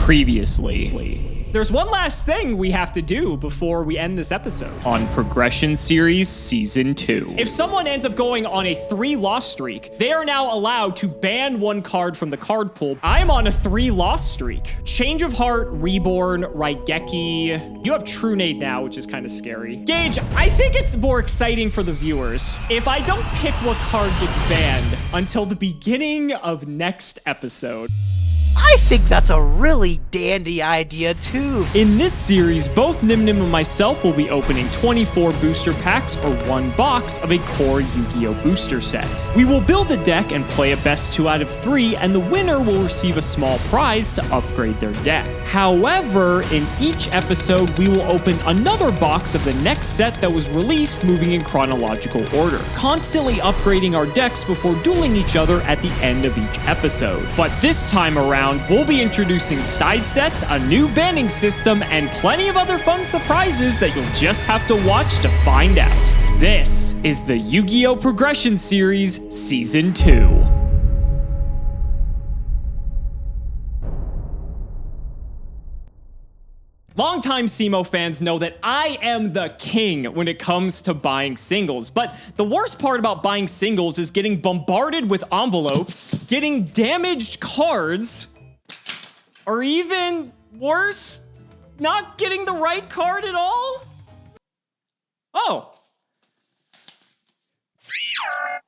Previously. There's one last thing we have to do before we end this episode. On Progression Series Season 2. If someone ends up going on a 3-loss streak, they are now allowed to ban one card from the card pool. I'm on a 3-loss streak. Change of Heart, Reborn, Raigeki. You have True Nade now, which is kind of scary. Gage, I think it's more exciting for the viewers if I don't pick what card gets banned until the beginning of next episode. I think that's a really dandy idea too. In this series, both Nyhmnim and myself will be opening 24 booster packs or one box of a core Yu-Gi-Oh! Booster set. We will build a deck and play a best 2 out of 3, and the winner will receive a small prize to upgrade their deck. However, in each episode, we will open another box of the next set that was released, moving in chronological order, constantly upgrading our decks before dueling each other at the end of each episode. But this time around, we'll be introducing side sets, a new banning system, and plenty of other fun surprises that you'll just have to watch to find out. This is the Yu-Gi-Oh! Progression Series Season 2. Longtime Cimo fans know that I am the king when it comes to buying singles, but the worst part about buying singles is getting bombarded with envelopes, getting damaged cards, or even worse, not getting the right card at all? Oh.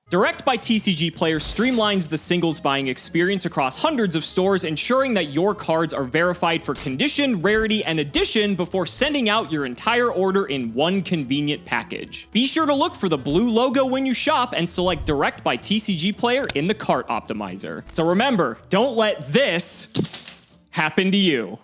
Direct by TCG Player streamlines the singles buying experience across hundreds of stores, ensuring that your cards are verified for condition, rarity, and edition before sending out your entire order in one convenient package. Be sure to look for the blue logo when you shop and select Direct by TCG Player in the cart optimizer. So remember, don't let this happen to you.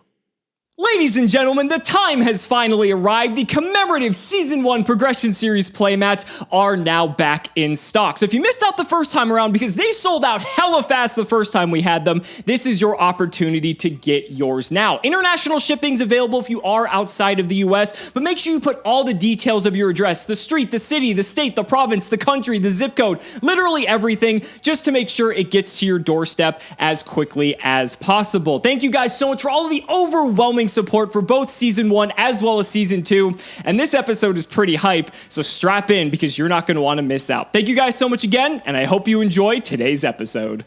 Ladies and gentlemen, the time has finally arrived. The commemorative Season 1 Progression Series playmats are now back in stock. So if you missed out the first time around because they sold out hella fast the first time we had them, this is your opportunity to get yours now. International shipping's available if you are outside of the US, but make sure you put all the details of your address, the street, the city, the state, the province, the country, the zip code, literally everything, just to make sure it gets to your doorstep as quickly as possible. Thank you guys so much for all of the overwhelming support for both Season 1 as well as Season 2, and this episode is pretty hype, so strap in because you're not going to want to miss out. Thank you guys so much again, and I hope you enjoy today's episode.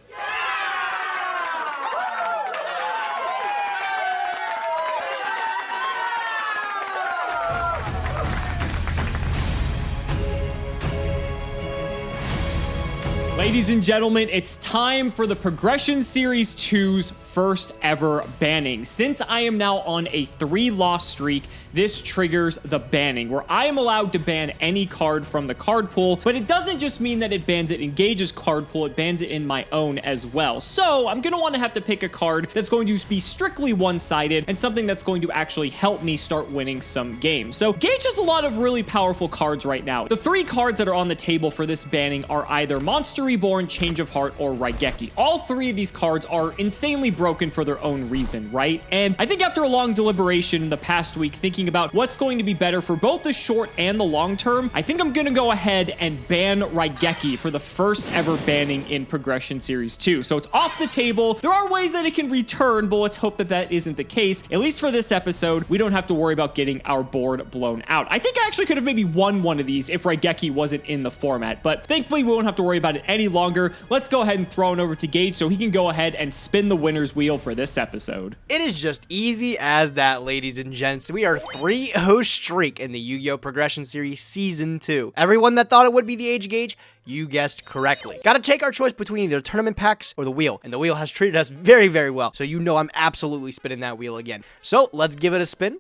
Ladies and gentlemen, it's time for the Progression Series 2's first ever banning. Since I am now on a 3-loss streak, this triggers the banning, where I am allowed to ban any card from the card pool, but it doesn't just mean that it bans it in Gage's card pool, it bans it in my own as well. So I'm going to want to have to pick a card that's going to be strictly one-sided and something that's going to actually help me start winning some games. So Gage has a lot of really powerful cards right now. The 3 cards that are on the table for this banning are either Monster Reborn, Change of Heart, or Raigeki. All 3 of these cards are insanely broken for their own reason, right? And I think after a long deliberation in the past week, thinking about what's going to be better for both the short and the long term, I think I'm going to go ahead and ban Raigeki for the first ever banning in Progression Series 2. So it's off the table. There are ways that it can return, but let's hope that that isn't the case. At least for this episode, we don't have to worry about getting our board blown out. I think I actually could have maybe won one of these if Raigeki wasn't in the format, but thankfully we won't have to worry about it any longer. Let's go ahead and throw it over to Gage so he can go ahead and spin the winner's wheel for this episode. It is just easy as that, ladies and gents. We are 3-0 streak in the Yu-Gi-Oh! Progression Series Season 2. Everyone that thought it would be the age gauge, you guessed correctly. Gotta take our choice between either tournament packs or the wheel, and the wheel has treated us very, very well, so you know I'm absolutely spinning that wheel again. So let's give it a spin.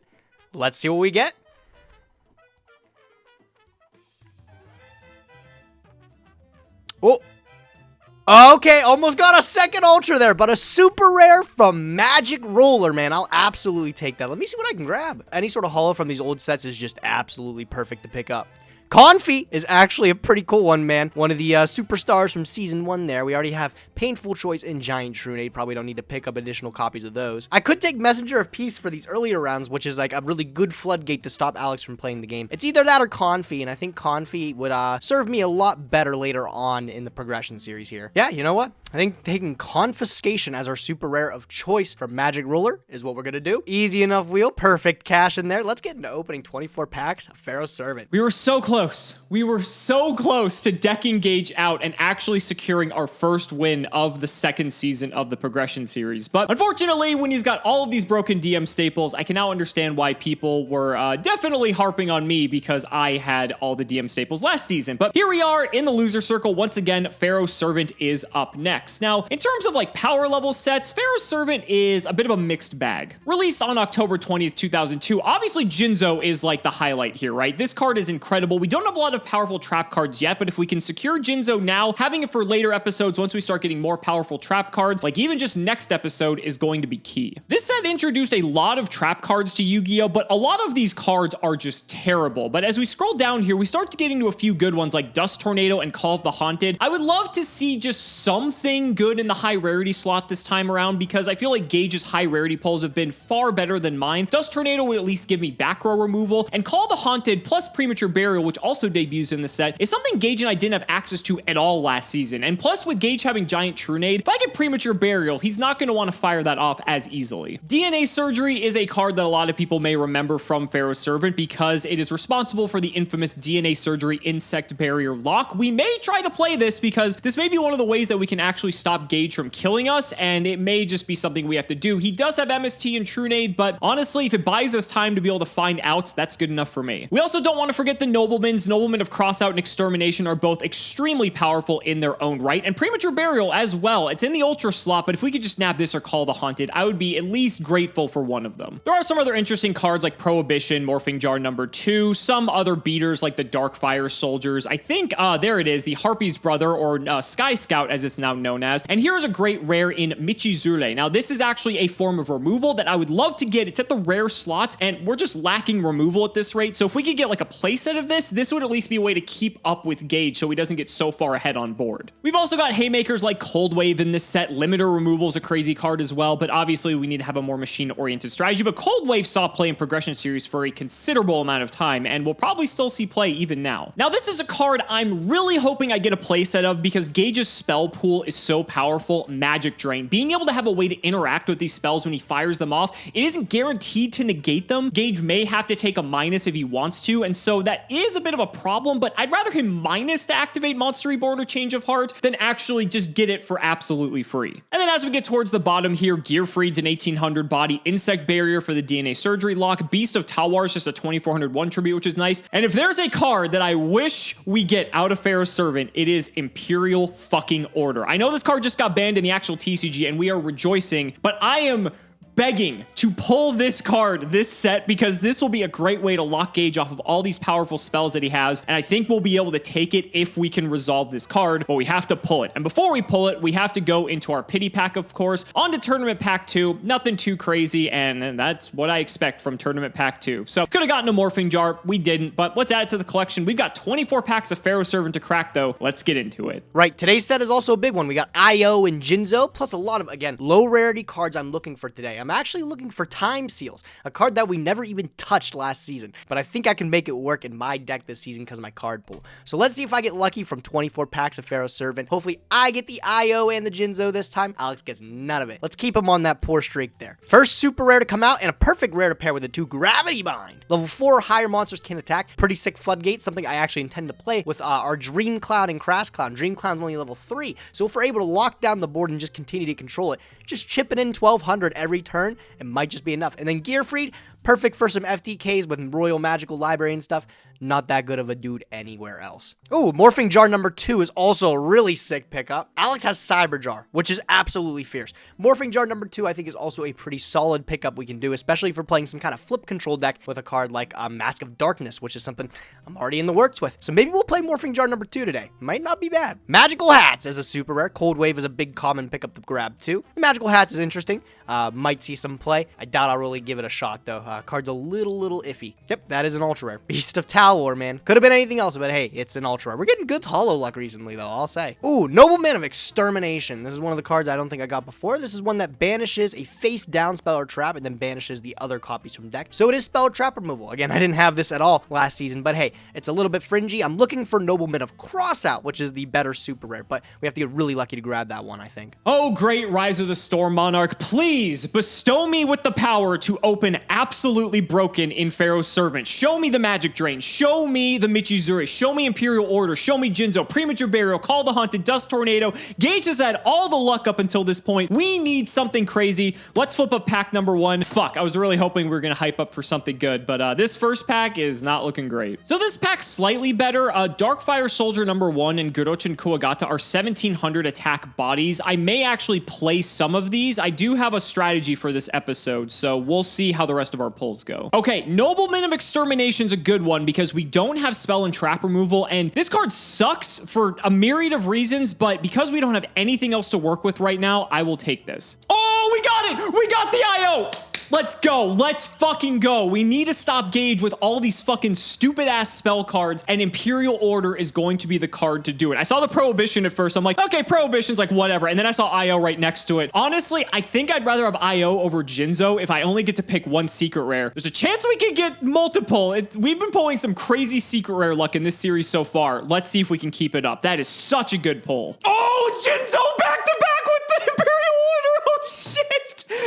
Let's see what we get. Oh, okay, almost got a second ultra there, but a super rare from Magic Roller, man. I'll absolutely take that. Let me see what I can grab. Any sort of holo from these old sets is just absolutely perfect to pick up. Confi is actually a pretty cool one, man. One of the superstars from Season 1 there. We already have painful choice in Giant Trunade. Probably don't need to pick up additional copies of those. I could take Messenger of Peace for these earlier rounds, which is like a really good floodgate to stop Alex from playing the game. It's either that or Confi, and I think Confi would serve me a lot better later on in the progression series here. Yeah, you know what? I think taking Confiscation as our super rare of choice for Magic Ruler is what we're gonna do. Easy enough wheel, perfect cash in there. Let's get into opening 24 packs of Pharaoh's Servant. We were so close. We were so close to decking Gage out and actually securing our first win of the second season of the progression series. But unfortunately, when he's got all of these broken DM staples, I can now understand why people were definitely harping on me because I had all the DM staples last season. But here we are in the loser circle. Once again, Pharaoh's Servant is up next. Now, in terms of like power level sets, Pharaoh's Servant is a bit of a mixed bag. Released on October 20th, 2002, obviously Jinzo is like the highlight here, right? This card is incredible. We don't have a lot of powerful trap cards yet, but if we can secure Jinzo now, having it for later episodes once we start getting more powerful trap cards, like even just next episode, is going to be key. This set introduced a lot of trap cards to Yu-Gi-Oh, but a lot of these cards are just terrible. But as we scroll down here, we start to get into a few good ones like Dust Tornado and Call of the Haunted. I would love to see just something good in the high rarity slot this time around because I feel like Gage's high rarity pulls have been far better than mine. Dust Tornado would at least give me back row removal, and Call of the Haunted plus Premature Burial, which also debuts in the set, is something Gage and I didn't have access to at all last season. And plus with Gage having Giant Trunade, if I get Premature Burial, he's not going to want to fire that off as easily. DNA Surgery is a card that a lot of people may remember from Pharaoh's Servant because it is responsible for the infamous DNA Surgery Insect Barrier lock. We may try to play this because this may be one of the ways that we can actually stop Gage from killing us, and it may just be something we have to do. He does have MST and Trunade, but honestly, if it buys us time to be able to find outs, that's good enough for me. We also don't want to forget the Noblemans. Noblemen of Crossout and Extermination are both extremely powerful in their own right, and Premature Burial as well. It's in the Ultra slot, but if we could just nab this or Call the Haunted, I would be at least grateful for one of them. There are some other interesting cards like Prohibition, Morphing Jar #2, some other beaters like the Dark Fire Soldiers. I think, there it is, the Harpy's Brother, or Sky Scout as it's now known as. And here's a great rare in Michizule. Now, this is actually a form of removal that I would love to get. It's at the rare slot, and we're just lacking removal at this rate. So if we could get like a playset of this would at least be a way to keep up with Gage so he doesn't get so far ahead on board. We've also got Haymakers like Cold Wave in this set. Limiter removal is a crazy card as well, but obviously we need to have a more machine-oriented strategy. But Cold Wave saw play in Progression Series for a considerable amount of time, and we'll probably still see play even now. Now, this is a card I'm really hoping I get a playset of because Gage's spell pool is so powerful. Magic Drain. Being able to have a way to interact with these spells when he fires them off, it isn't guaranteed to negate them. Gage may have to take a minus if he wants to, and so that is a bit of a problem, but I'd rather him minus to activate Monster Reborn or Change of Heart than actually just get it for absolutely free. And then as we get towards the bottom here, Gearfried's an 1800 body, Insect Barrier for the DNA Surgery lock, Beast of Tawar is just a 2401 tribute, which is nice. And if there's a card that I wish we get out of Pharaoh's Servant, it is Imperial fucking Order. I know this card just got banned in the actual TCG and we are rejoicing, but I am begging to pull this card, this set, because this will be a great way to lock Gage off of all these powerful spells that he has, and I think we'll be able to take it if we can resolve this card, but we have to pull it. And before we pull it, we have to go into our pity pack, of course, on to Tournament Pack 2. Nothing too crazy, and that's what I expect from Tournament Pack 2. So, could have gotten a Morphing Jar. We didn't, but let's add it to the collection. We've got 24 packs of Pharaoh's Servant to crack, though. Let's get into it. Right, today's set is also a big one. We got IO and Jinzo, plus a lot of, again, low rarity cards I'm looking for today. I'm actually looking for Time Seals, a card that we never even touched last season, but I think I can make it work in my deck this season because of my card pool. So let's see if I get lucky from 24 packs of Pharaoh's Servant. Hopefully I get the IO and the Jinzo this time. Alex gets none of it. Let's keep him on that poor streak there. First super rare to come out and a perfect rare to pair with the 2 Gravity Bind. Level 4 or higher monsters can attack. Pretty sick Floodgate, something I actually intend to play with our Dream Cloud and Crash Cloud. Dream Cloud's only level 3, so if we're able to lock down the board and just continue to control it, just chip it in 1200 every turn, it might just be enough. And then Gearfried, perfect for some FTKs with Royal Magical Library and stuff. Not that good of a dude anywhere else. Ooh, Morphing Jar #2 is also a really sick pickup. Alex has Cyber Jar, which is absolutely fierce. Morphing Jar #2 I think is also a pretty solid pickup we can do, especially if we're playing some kind of flip control deck with a card like Mask of Darkness, which is something I'm already in the works with. So maybe we'll play Morphing Jar #2 today. Might not be bad. Magical Hats is a super rare. Cold Wave is a big common pickup to grab too. Magical Hats is interesting. Might see some play. I doubt I'll really give it a shot, though. Card's a little iffy. Yep, that is an ultra rare. Beast of Talor, man. Could have been anything else, but hey, it's an ultra rare. We're getting good holo luck recently, though, I'll say. Ooh, Nobleman of Extermination. This is one of the cards I don't think I got before. This is one that banishes a face-down spell or trap and then banishes the other copies from deck. So it is spell or trap removal. Again, I didn't have this at all last season, but hey, it's a little bit fringy. I'm looking for Nobleman of Crossout, which is the better super rare, but we have to get really lucky to grab that one, I think. Oh, great Rise of the Storm Monarch, please bestow me with the power to open absolutely broken in Pharaoh's Servant. Show me the Magic Drain. Show me the Michizuri. Show me Imperial Order. Show me Jinzo, Premature Burial, Call the Hunted, Dust Tornado. Gage has had all the luck up until this point. We need something crazy. Let's flip up pack number 1. Fuck, I was really hoping we were going to hype up for something good, but this first pack is not looking great. So this pack's slightly better. Darkfire Soldier number 1 and Gorochin Kuwagata are 1700 attack bodies. I may actually play some of these. I do have a strategy for this episode, so we'll see how the rest of our pulls go. Okay, Nobleman of Extermination's a good one because we don't have spell and trap removal, and this card sucks for a myriad of reasons, but because we don't have anything else to work with right now, I will take this. Oh, we got it! We got the IO! Let's go. Let's fucking go. We need to stop Gage with all these fucking stupid ass spell cards, and Imperial Order is going to be the card to do it. I saw the Prohibition at first. I'm like, okay, Prohibition's like whatever. And then I saw IO right next to it. Honestly, I think I'd rather have IO over Jinzo if I only get to pick one secret rare. There's a chance we could get multiple. We've been pulling some crazy secret rare luck in this series so far. Let's see if we can keep it up. That is such a good pull. Oh, Jinzo back to back with the Imperial Order. Oh, shit.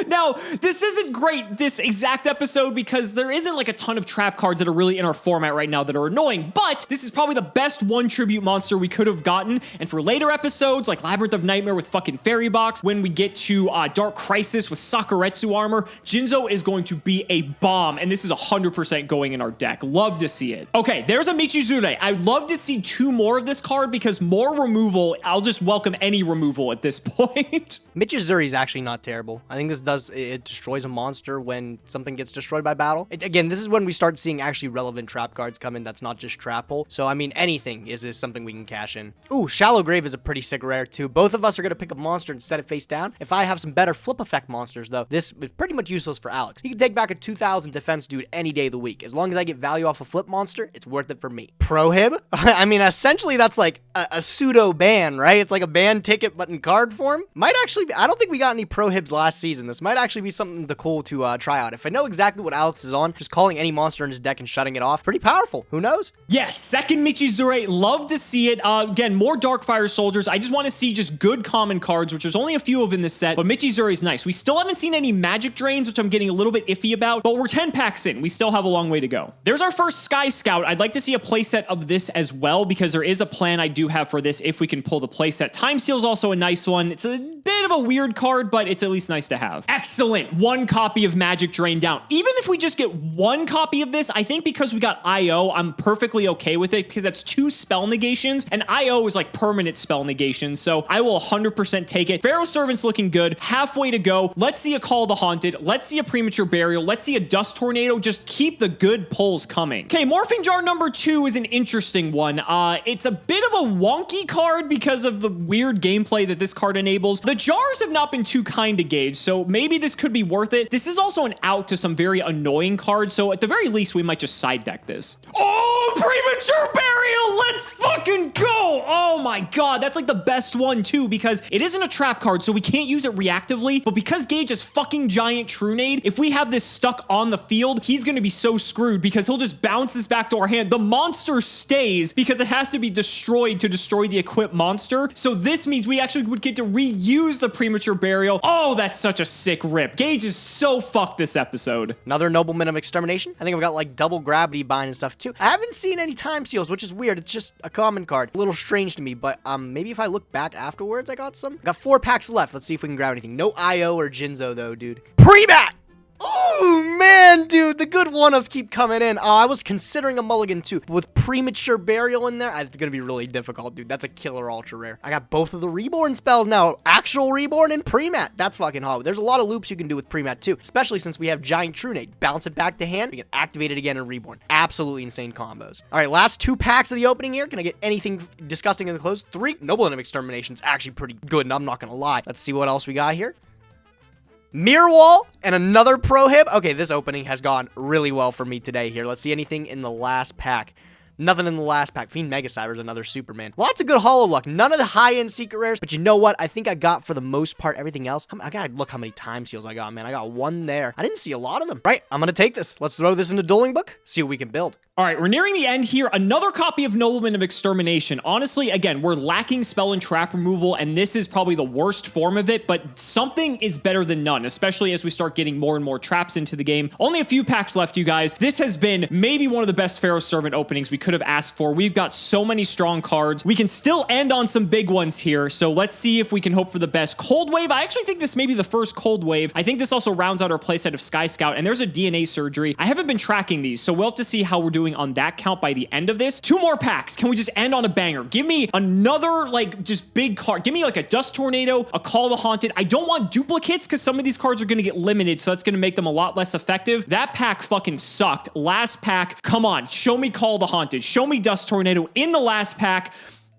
Now, this isn't great, this exact episode, because there isn't like a ton of trap cards that are really in our format right now that are annoying, but this is probably the best one tribute monster we could have gotten, and for later episodes, like Labyrinth of Nightmare with fucking Fairy Box, when we get to Dark Crisis with Sakuretsu armor, Jinzo is going to be a bomb, and this is 100% going in our deck. Love to see it. Okay, there's a Michizure. I'd love to see 2 more of this card, because more removal, I'll just welcome any removal at this point. Michizuri is actually not terrible. I think this it destroys a monster when something gets destroyed by battle. Again, this is when we start seeing actually relevant trap cards come in that's not just trap hole. So, I mean, anything is something we can cash in. Ooh, Shallow Grave is a pretty sick rare, too. Both of us are going to pick a monster and set it face down. If I have some better flip effect monsters, though, this is pretty much useless for Alex. He can take back a 2000 defense dude any day of the week. As long as I get value off a flip monster, it's worth it for me. Prohib? I mean, essentially, that's like a pseudo ban, right? It's like a ban ticket, but in card form. Might actually be, I don't think we got any Prohibs last season. This might actually be something cool to try out. If I know exactly what Alex is on, just calling any monster in his deck and shutting it off, pretty powerful. Who knows? Yes, second Michizure. Love to see it. Again, more Darkfire Soldiers. I just want to see just good common cards, which there's only a few of in this set, but Michizure is nice. We still haven't seen any Magic Drains, which I'm getting a little bit iffy about, but we're 10 packs in. We still have a long way to go. There's our first Sky Scout. I'd like to see a playset of this as well, because there is a plan I do have for this if we can pull the playset. Time Steal is also a nice one. It's a bit of a weird card, but it's at least nice to have. Excellent. 1 copy of Magic Drain down. Even if we just get 1 copy of this, I think because we got IO, I'm perfectly okay with it, because that's 2 spell negations, and IO is like permanent spell negations, so I will 100% take it. Pharaoh's Servant's looking good. Halfway to go. Let's see a Call the Haunted. Let's see a Premature Burial. Let's see a Dust Tornado. Just keep the good pulls coming. Okay, Morphing Jar number 2 is an interesting one. It's a bit of a wonky card because of the weird gameplay that this card enables. The jars have not been too kind to Gage, so maybe this could be worth it. This is also an out to some very annoying cards, so at the very least, we might just side deck this. Oh, Premature Burial! Let's fucking go! Oh my god, that's like the best one too, because it isn't a trap card, so we can't use it reactively, but because Gage has fucking Giant Trunade, if we have this stuck on the field, he's gonna be so screwed because he'll just bounce this back to our hand. The monster stays because it has to be destroyed to destroy the equipped monster, so this means we actually would get to reuse the Premature Burial. Oh, that's such a sick rip. Gage is so fucked this episode. Another Nobleman of Extermination. I think I've got like double gravity bind and stuff too. I haven't seen any Time Steals, which is weird. It's just a common card. A little strange to me, but maybe if I look back afterwards, I got some. Got 4 packs left. Let's see if we can grab anything. No IO or Jinzo though, dude. Pre-bat! Oh, man, dude, the good one-ups keep coming in. I was considering a mulligan, too. But with Premature Burial in there, it's going to be really difficult, dude. That's a killer ultra rare. I got both of the Reborn spells now. Actual Reborn and Premat. That's fucking hot. There's a lot of loops you can do with Premat, too, especially since we have Giant Trunade. Bounce it back to hand. We can activate it again in Reborn. Absolutely insane combos. All right, last 2 packs of the opening here. Can I get anything disgusting in the close? 3 Nobleman of Extermination's actually pretty good, and I'm not going to lie. Let's see what else we got here. Mirror Wall and another Prohib. Okay, this opening has gone really well for me today here. Let's see anything in the last pack. Nothing in the last pack. Fiend Mega Cyber's another Superman. Lots of good holo luck. None of the high-end secret rares. But you know what? I think I got, for the most part, everything else. I gotta look how many time seals I got, man. I got one there. I didn't see a lot of them. Right, I'm gonna take this. Let's throw this in the dueling book. See what we can build. All right, we're nearing the end here. Another copy of Nobleman of Extermination. Honestly, again, we're lacking spell and trap removal, and this is probably the worst form of it, but something is better than none, especially as we start getting more and more traps into the game. Only a few packs left, you guys. This has been maybe one of the best Pharaoh Servant openings we could have asked for. We've got so many strong cards. We can still end on some big ones here, so let's see if we can hope for the best. Cold Wave, I actually think this may be the first Cold Wave. I think this also rounds out our playset of Sky Scout, and there's a DNA Surgery. I haven't been tracking these, so we'll have to see how we're doing on that count by the end of this. 2 more packs. Can we just end on a banger? Give me another, like, just big card. Give me, like, a Dust Tornado, a Call the Haunted. I don't want duplicates because some of these cards are going to get limited, so that's going to make them a lot less effective. That pack fucking sucked. Last pack, come on. Show me Call the Haunted. Show me Dust Tornado in the last pack.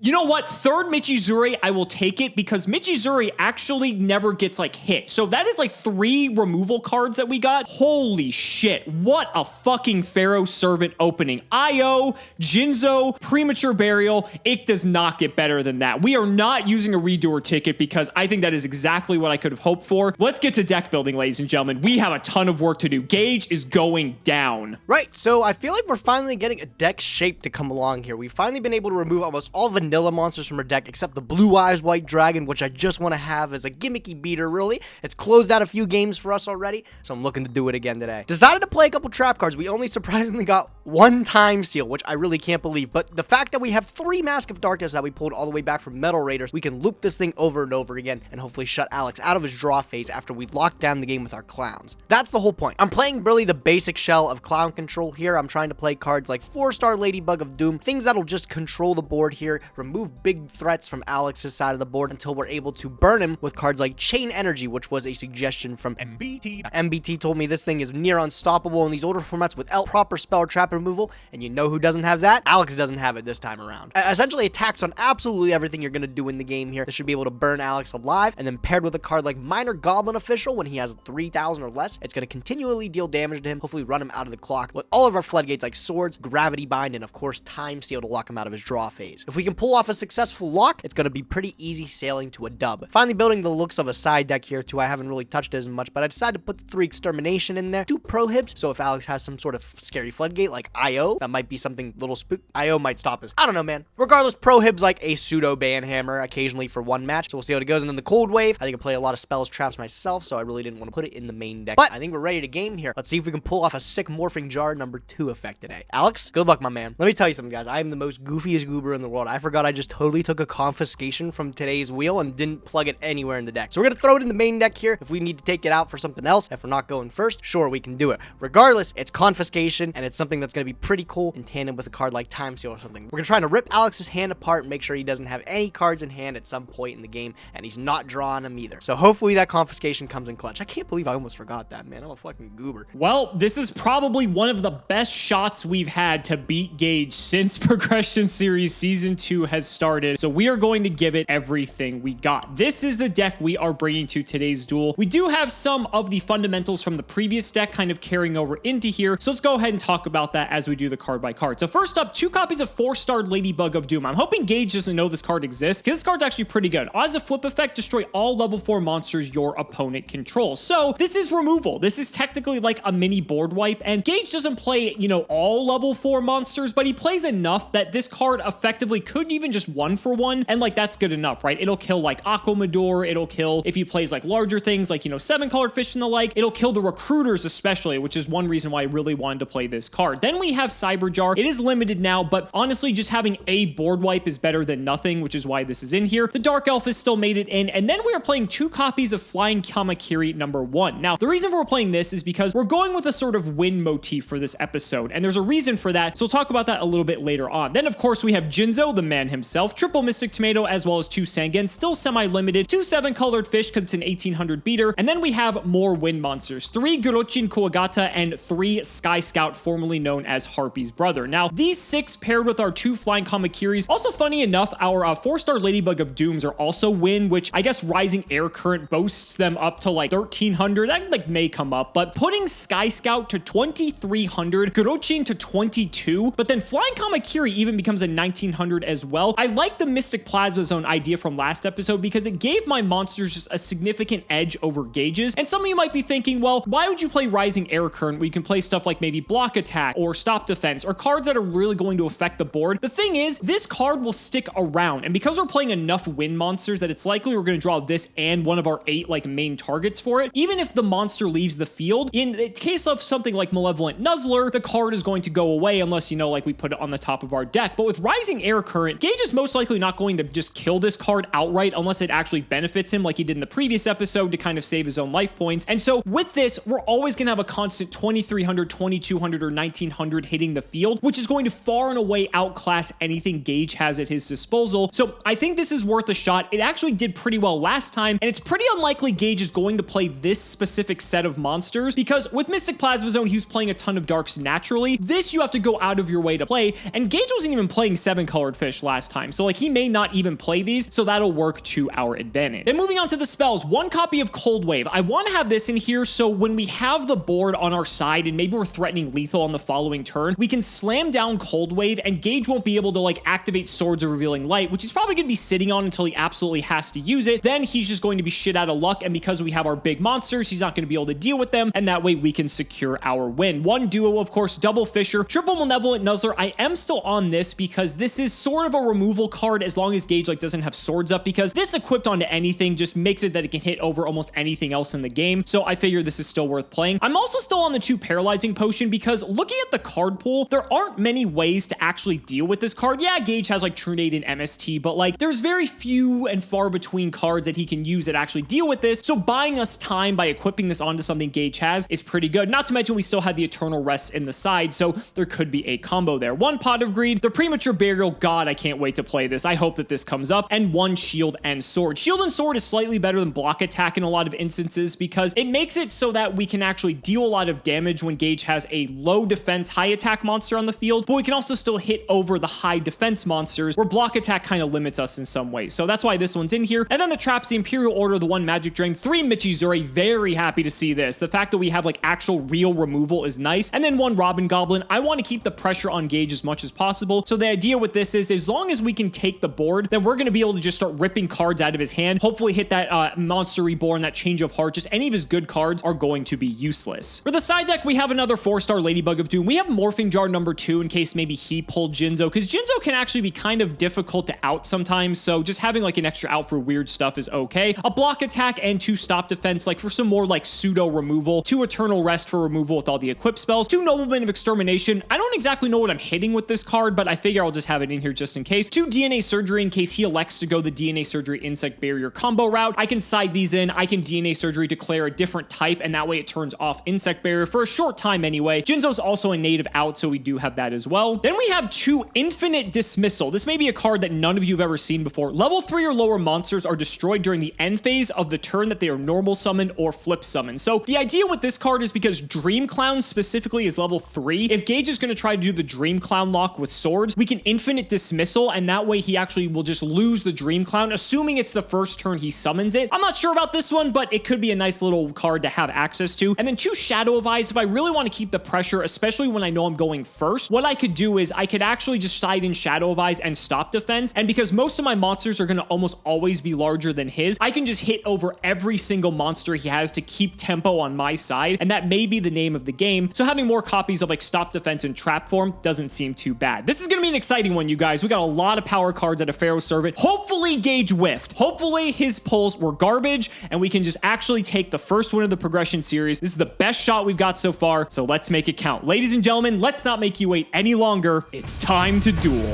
You know what? Third Michizuri, I will take it because Michizuri actually never gets like hit. So that is like 3 removal cards that we got. Holy shit. What a fucking Pharaoh Servant opening. IO, Jinzo, Premature Burial. It does not get better than that. We are not using a redoer ticket because I think that is exactly what I could have hoped for. Let's get to deck building, ladies and gentlemen. We have a ton of work to do. Gauge is going down. Right, so I feel like we're finally getting a deck shape to come along here. We've finally been able to remove almost all vanilla monsters from our deck except the Blue Eyes White Dragon, which I just want to have as a gimmicky beater, really. It's closed out a few games for us already, so I'm looking to do it again today. Decided to play a couple trap cards. We only surprisingly got 1 time seal, which I really can't believe, but the fact that we have 3 Mask of Darkness that we pulled all the way back from Metal Raiders, we can loop this thing over and over again and hopefully shut Alex out of his draw phase after we lock down the game with our clowns. That's the whole point. I'm playing really the basic shell of clown control here. I'm trying to play cards like 4-star Ladybug of Doom, things that'll just control the board here, remove big threats from Alex's side of the board until we're able to burn him with cards like Chain Energy, which was a suggestion from MBT. MBT told me this thing is near unstoppable in these older formats without proper spell or trap removal, and you know who doesn't have that? Alex doesn't have it this time around. Essentially attacks on absolutely everything you're going to do in the game here. This should be able to burn Alex alive, and then paired with a card like Minor Goblin Official, when he has 3,000 or less, it's going to continually deal damage to him, hopefully run him out of the clock with all of our floodgates like Swords, Gravity Bind, and of course Time Seal to lock him out of his draw phase. If we can pull off a successful lock, it's going to be pretty easy sailing to a dub. Finally building the looks of a side deck here too. I haven't really touched it as much, but I decided to put the 3 Extermination in there, 2 Prohibs, so if Alex has some sort of scary floodgate like IO, that might be something little spook. IO might stop us. I don't know, man. Regardless, Prohib's like a pseudo banhammer occasionally for 1 match, so we'll see how it goes. And then the Cold Wave, I think I play a lot of spells, traps myself, so I really didn't want to put it in the main deck, but I think we're ready to game here. Let's see if we can pull off a sick Morphing Jar number 2 effect today. Alex, good luck, my man. Let me tell you something, guys. I am the most goofiest goober in the world. I forgot I just totally took a confiscation from today's wheel and didn't plug it anywhere in the deck. So we're gonna throw it in the main deck here. If we need to take it out for something else, if we're not going first, sure, we can do it. Regardless, it's confiscation, and it's something that's gonna be pretty cool in tandem with a card like Time Seal or something. We're gonna try to rip Alex's hand apart and make sure he doesn't have any cards in hand at some point in the game, and he's not drawing them either. So hopefully that confiscation comes in clutch. I can't believe I almost forgot that, man. I'm a fucking goober. Well, this is probably one of the best shots we've had to beat Gauge since Progression Series Season 2 has started, so we are going to give it everything we got. This is the deck we are bringing to today's duel. We do have some of the fundamentals from the previous deck kind of carrying over into here, so let's go ahead and talk about that as we do the card by card. So first up, 2 copies of 4-star Ladybug of Doom. I'm hoping Gauge doesn't know this card exists, because this card's actually pretty good. As a flip effect, destroy all level 4 monsters your opponent controls. So this is removal. This is technically like a mini board wipe, and Gauge doesn't play, you know, all level 4 monsters, but he plays enough that this card effectively could even just 1-for-1, and like that's good enough, right? It'll kill like Aquamador, it'll kill if he plays like larger things like, you know, 7-colored fish and the like, it'll kill the recruiters especially, which is one reason why I really wanted to play this card. Then we have Cyberjar. It is limited now, but honestly, just having a board wipe is better than nothing, which is why this is in here. The Dark Elf has still made it in, and then we are playing 2 copies of Flying Kamakiri number 1. Now, the reason for we're playing this is because we're going with a sort of wind motif for this episode, and there's a reason for that, so we'll talk about that a little bit later on. Then, of course, we have Jinzo, the man himself, triple Mystic Tomato, as well as 2 Sangen, still semi-limited, 2 7-colored fish because it's an 1800 beater, and then we have more wind monsters, 3 Gorochin Kuwagata and 3 Sky Scout, formerly known as Harpy's brother. Now, these 6 paired with our 2 Flying Kamakiris. Also, funny enough, our 4-star Ladybug of Dooms are also wind, which I guess Rising Air Current boasts them up to like 1300. That like may come up, but putting Sky Scout to 2300, Gorochin to 22, but then Flying Kamakiri even becomes a 1900 as well. I like the Mystic Plasma Zone idea from last episode because it gave my monsters just a significant edge over gauges. And some of you might be thinking, well, why would you play Rising Air Current where you can play stuff like maybe Block Attack or Stop Defense or cards that are really going to affect the board? The thing is, this card will stick around, and because we're playing enough wind monsters that it's likely we're going to draw this and one of our 8 like main targets for it. Even if the monster leaves the field, in the case of something like Malevolent Nuzzler, the card is going to go away unless, you know, like we put it on the top of our deck. But with Rising Air Current, Gage is most likely not going to just kill this card outright unless it actually benefits him like he did in the previous episode to kind of save his own life points. And so with this, we're always going to have a constant 2300, 2200, or 1900 hitting the field, which is going to far and away outclass anything Gage has at his disposal. So I think this is worth a shot. It actually did pretty well last time, and it's pretty unlikely Gage is going to play this specific set of monsters because with Mystic Plasma Zone, he was playing a ton of darks naturally. This you have to go out of your way to play, and Gage wasn't even playing 7-colored fish last time, so like he may not even play these, so that'll work to our advantage. Then moving on to the spells, 1 copy of Cold Wave. I want to have this in here so when we have the board on our side and maybe we're threatening lethal on the following turn, we can slam down Cold Wave and Gage won't be able to like activate Swords of Revealing Light, which he's probably going to be sitting on until he absolutely has to use it. Then he's just going to be shit out of luck, and because we have our big monsters, he's not going to be able to deal with them, and that way we can secure our win. 1 duo, of course, double Fisher, triple Malevolent Nuzzler. I am still on this because this is sort of a removal card as long as Gage like doesn't have swords up, because this equipped onto anything just makes it that it can hit over almost anything else in the game. So I figure this is still worth playing. I'm also still on the 2 Paralyzing Potion because looking at the card pool, there aren't many ways to actually deal with this card. Yeah, Gage has like Trunade and MST, but like there's very few and far between cards that he can use that actually deal with this. So buying us time by equipping this onto something Gage has is pretty good. Not to mention we still had the Eternal Rest in the side, so there could be a combo there. 1 Pot of Greed, the Premature Burial. God, I can't wait to play this. I hope that this comes up. And 1 Shield and Sword. Shield and Sword is slightly better than Block Attack in a lot of instances because it makes it so that we can actually deal a lot of damage when Gage has a low defense, high attack monster on the field, but we can also still hit over the high defense monsters where Block Attack kind of limits us in some ways. So that's why this one's in here. And then the Traps, the Imperial Order, the 1 Magic Drain, 3 Michizuri. Very happy to see this. The fact that we have like actual real removal is nice. And then 1 Robin Goblin. I want to keep the pressure on Gage as much as possible. So the idea with this is as long as we can take the board, then we're going to be able to just start ripping cards out of his hand. Hopefully hit that Monster Reborn, that Change of Heart. Just any of his good cards are going to be useless. For the side deck, we have another 4-star Ladybug of Doom. We have Morphing Jar number 2 in case maybe he pulled Jinzo, because Jinzo can actually be kind of difficult to out sometimes. So just having like an extra out for weird stuff is okay. A Block Attack and 2 Stop Defense, like for some more like pseudo removal. 2 Eternal Rest for removal with all the equip spells. 2 Noblemen of Extermination. I don't exactly know what I'm hitting with this card, but I figure I'll just have it in here just in case. 2 DNA Surgery in case he elects to go the DNA Surgery Insect Barrier combo route. I can side these in. I can DNA Surgery declare a different type, and that way it turns off Insect Barrier for a short time anyway. Jinzo's also a native out, so we do have that as well. Then we have 2 Infinite Dismissal. This may be a card that none of you have ever seen before. Level 3 or lower monsters are destroyed during the end phase of the turn that they are normal summoned or flip summoned. So the idea with this card is because Dream Clown specifically is level 3. If Gage is going to try to do the Dream Clown lock with swords, we can Infinite Dismissal, and that way he actually will just lose the Dream Clown, assuming it's the first turn he summons it. I'm not sure about this one, but it could be a nice little card to have access to. And then 2 Shadow of Eyes. If I really want to keep the pressure, especially when I know I'm going first, what I could do is I could actually just side in Shadow of Eyes and Stop Defense. And because most of my monsters are going to almost always be larger than his, I can just hit over every single monster he has to keep tempo on my side. And that may be the name of the game. So having more copies of like Stop Defense and Trap Form doesn't seem too bad. This is going to be an exciting one, you guys. We got a lot of power cards at a Pharaoh Servant. Hopefully Gage whiffed. Hopefully his pulls were garbage and we can just actually take the first win of the progression series. This is the best shot we've got so far, so let's make it count. Ladies and gentlemen, let's not make you wait any longer. It's time to duel.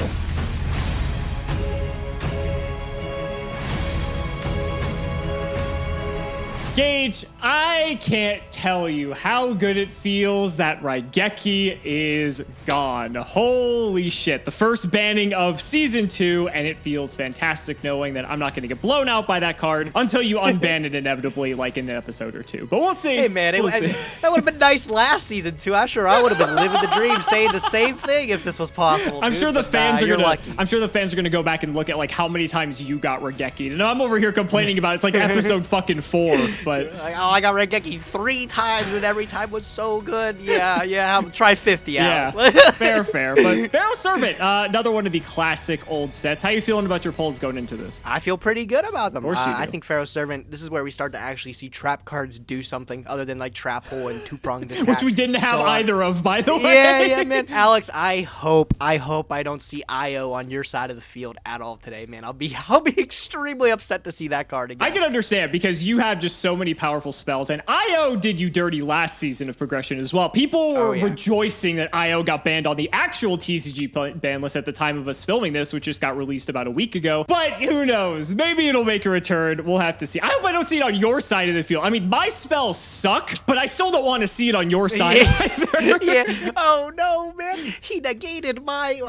Gage, I can't tell you how good it feels that Raigeki is gone. Holy shit. The first banning of season 2, and it feels fantastic knowing that I'm not going to get blown out by that card until you unban it inevitably, like in an episode or two. But we'll see. Hey, man, We'll see. that would have been nice last season, too. I'm sure I would have been living the dream saying the same thing if this was possible. I'm dude, sure the but fans are you're gonna. lucky. I'm sure the fans are gonna go back and look at like how many times you got Raigeki. And I'm over here complaining about it. It's like episode fucking 4. But Like, oh, I got Raigeki 3 times, and every time was so good. Yeah. Try 50 out. yeah, fair. But Pharaoh Servant, another one of the classic old sets. How you feeling about your polls going into this? I feel pretty good about them. Of course you do. I think Pharaoh Servant, this is where we start to actually see trap cards do something other than like trap hole and two-pronged attack. Which we didn't have So, either of, by the way. Yeah, man. Alex, I hope I don't see IO on your side of the field at all today, man. I'll be extremely upset to see that card again. I can understand because you have just so many powerful spells, and IO did you dirty last season of progression as well. People were rejoicing that IO got banned on the actual TCG ban list at the time of us filming this, which just got released about a week ago. But who knows? Maybe it'll make a return. We'll have to see. I hope I don't see it on your side of the field. I mean, my spells suck, but I still don't want to see it on your side either. Yeah. Oh no, man! He negated my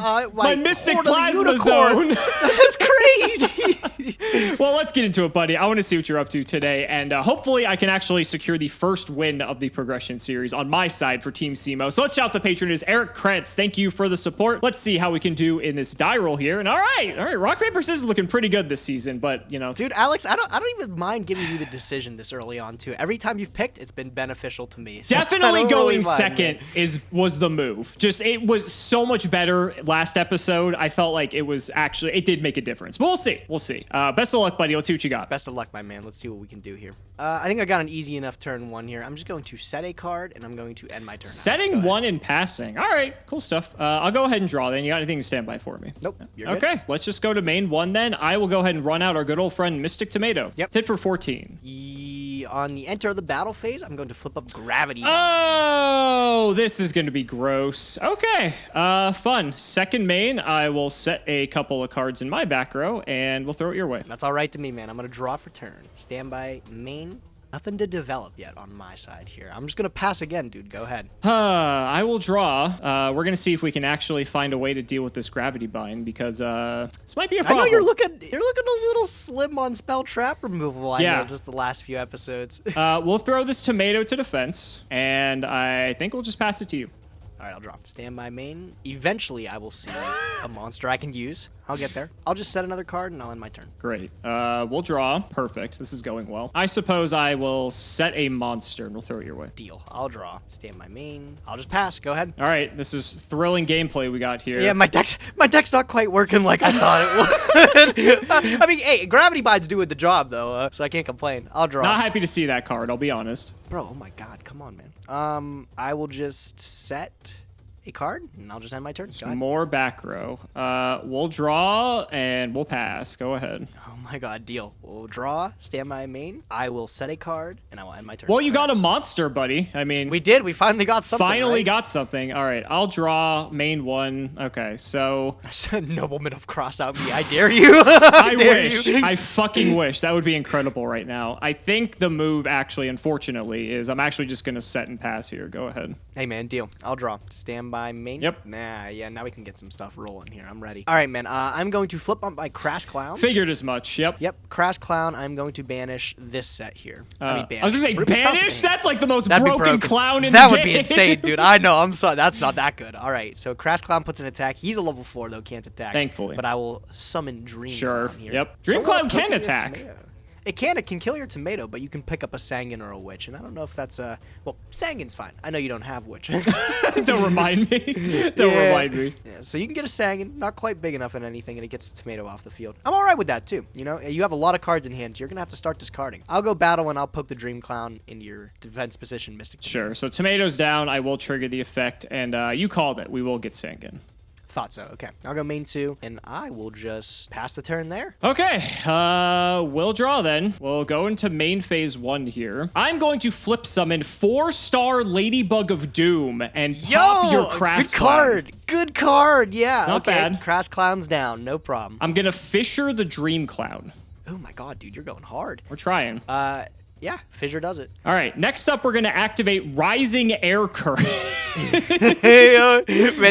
Mystic Horn of the Plasma Unicorn. Zone. That's crazy. Well, let's get into it, buddy. I want to see what you're up to today, and hopefully I can actually secure the first win of the progression series on my side for Team Cimo. So let's shout the patron is Eric Krentz. Thank you for the support. Let's see how we can do in this die roll here. And all right, rock paper scissors looking pretty good this season, but you know, Dude, Alex, I don't even mind giving you the decision this early on too. Every time you've picked, it's been beneficial to me. So definitely I don't going really mind, second man. was the move. Just it was so much better last episode. I felt like it did make a difference. But we'll see. Best of luck, buddy. Let's see what you got. Best of luck, my man. Let's see what we can do here. I think I got an easy enough turn 1 here. I'm just going to set a card, and I'm going to end my turn. Setting 1 and passing. All right, cool stuff. I'll go ahead and draw then. You got anything to stand by for me? Nope. You're Okay, good. let's just go to main 1 then. I will go ahead and run out our good old friend Mystic Tomato. Yep. It's hit for 14. On the enter of the battle phase, I'm going to flip up Gravity. Oh, this is going to be gross. Okay, fun. Second main, I will set a couple of cards in my back row, and we'll throw it your way. That's all right to me, man. I'm going to draw for turn. Stand by main. Nothing to develop yet on my side here. I'm just going to pass again, dude. Go ahead. I will draw. We're going to see if we can actually find a way to deal with this gravity bind because this might be a problem. I know you're looking a little slim on spell trap removal. I know just the last few episodes. We'll throw this tomato to defense, and I think we'll just pass it to you. All right, I'll drop. Stand by main. Eventually, I will see a monster I can use. I'll get there. I'll just set another card, and I'll end my turn. Great. We'll draw. Perfect. This is going well. I suppose I will set a monster, and we'll throw it your way. Deal. I'll draw. Stand by main. I'll just pass. Go ahead. All right. This is thrilling gameplay we got here. Yeah, my deck's not quite working like I thought it would. I mean, hey, gravity binds doing the job though, so I can't complain. I'll draw. Not happy to see that card. I'll be honest. Bro, oh my God, come on, man. I will just set a card, and I'll just end my turn. Go ahead. More back row. We'll draw and we'll pass. Go ahead. Oh my God, deal. We'll draw, stand by main. I will set a card, and I will end my turn. Well, you got a monster, buddy. I mean, We did. We finally got something. finally right? got something. All right, I'll draw main 1. Okay, so Nobleman of Cross out me. I dare you. I dare wish. you. I fucking wish. That would be incredible right now. I think the move actually, unfortunately, is I'm actually just going to set and pass here. Go ahead. Hey, man, deal. I'll draw. Stand by main. Yep. Nah, yeah, now we can get some stuff rolling here. I'm ready. All right, man. I'm going to flip up my Crass Clown. Figured as much. Yep. Yep, Crass Clown. I'm going to banish this set here. I banish. was going to say banish? That's like the most That'd be broken clown in that the would game. be insane, dude. I know. I'm sorry. That's not that good. All right. So Crass Clown puts an attack. He's a level 4 though. Can't attack. Thankfully. But I will summon Dream Sure. Clown here. Yep. Dream Don't Clown wanna can poke your attack. tomato. It can. It can kill your tomato, but you can pick up a Sangan or a Witch. And I don't know if that's a... Well, Sangan's fine. I know you don't have Witch. Don't remind me. Don't remind me. Yeah, so you can get a Sangan, not quite big enough in anything, and it gets the tomato off the field. I'm all right with that, too. You know, you have a lot of cards in hand. You're going to have to start discarding. I'll go battle, and I'll poke the Dream Clown into your defense position, Mystic. Sure. So tomatoes down. I will trigger the effect, and you called it. We will get Sangan. Thought so. Okay. I'll go main 2, and I will just pass the turn there. Okay, we'll draw then. We'll go into main phase 1 here. I'm going to flip summon 4-star Ladybug of Doom and pop your Crass good card. Clown. Good card. Yeah. It's not okay. bad. Crass Clown's down. No problem. I'm gonna Fisher the Dream Clown. Oh my God, dude, you're going hard. We're trying. Yeah, fissure does it. All right, next up, we're going to activate Rising Air Current. Man,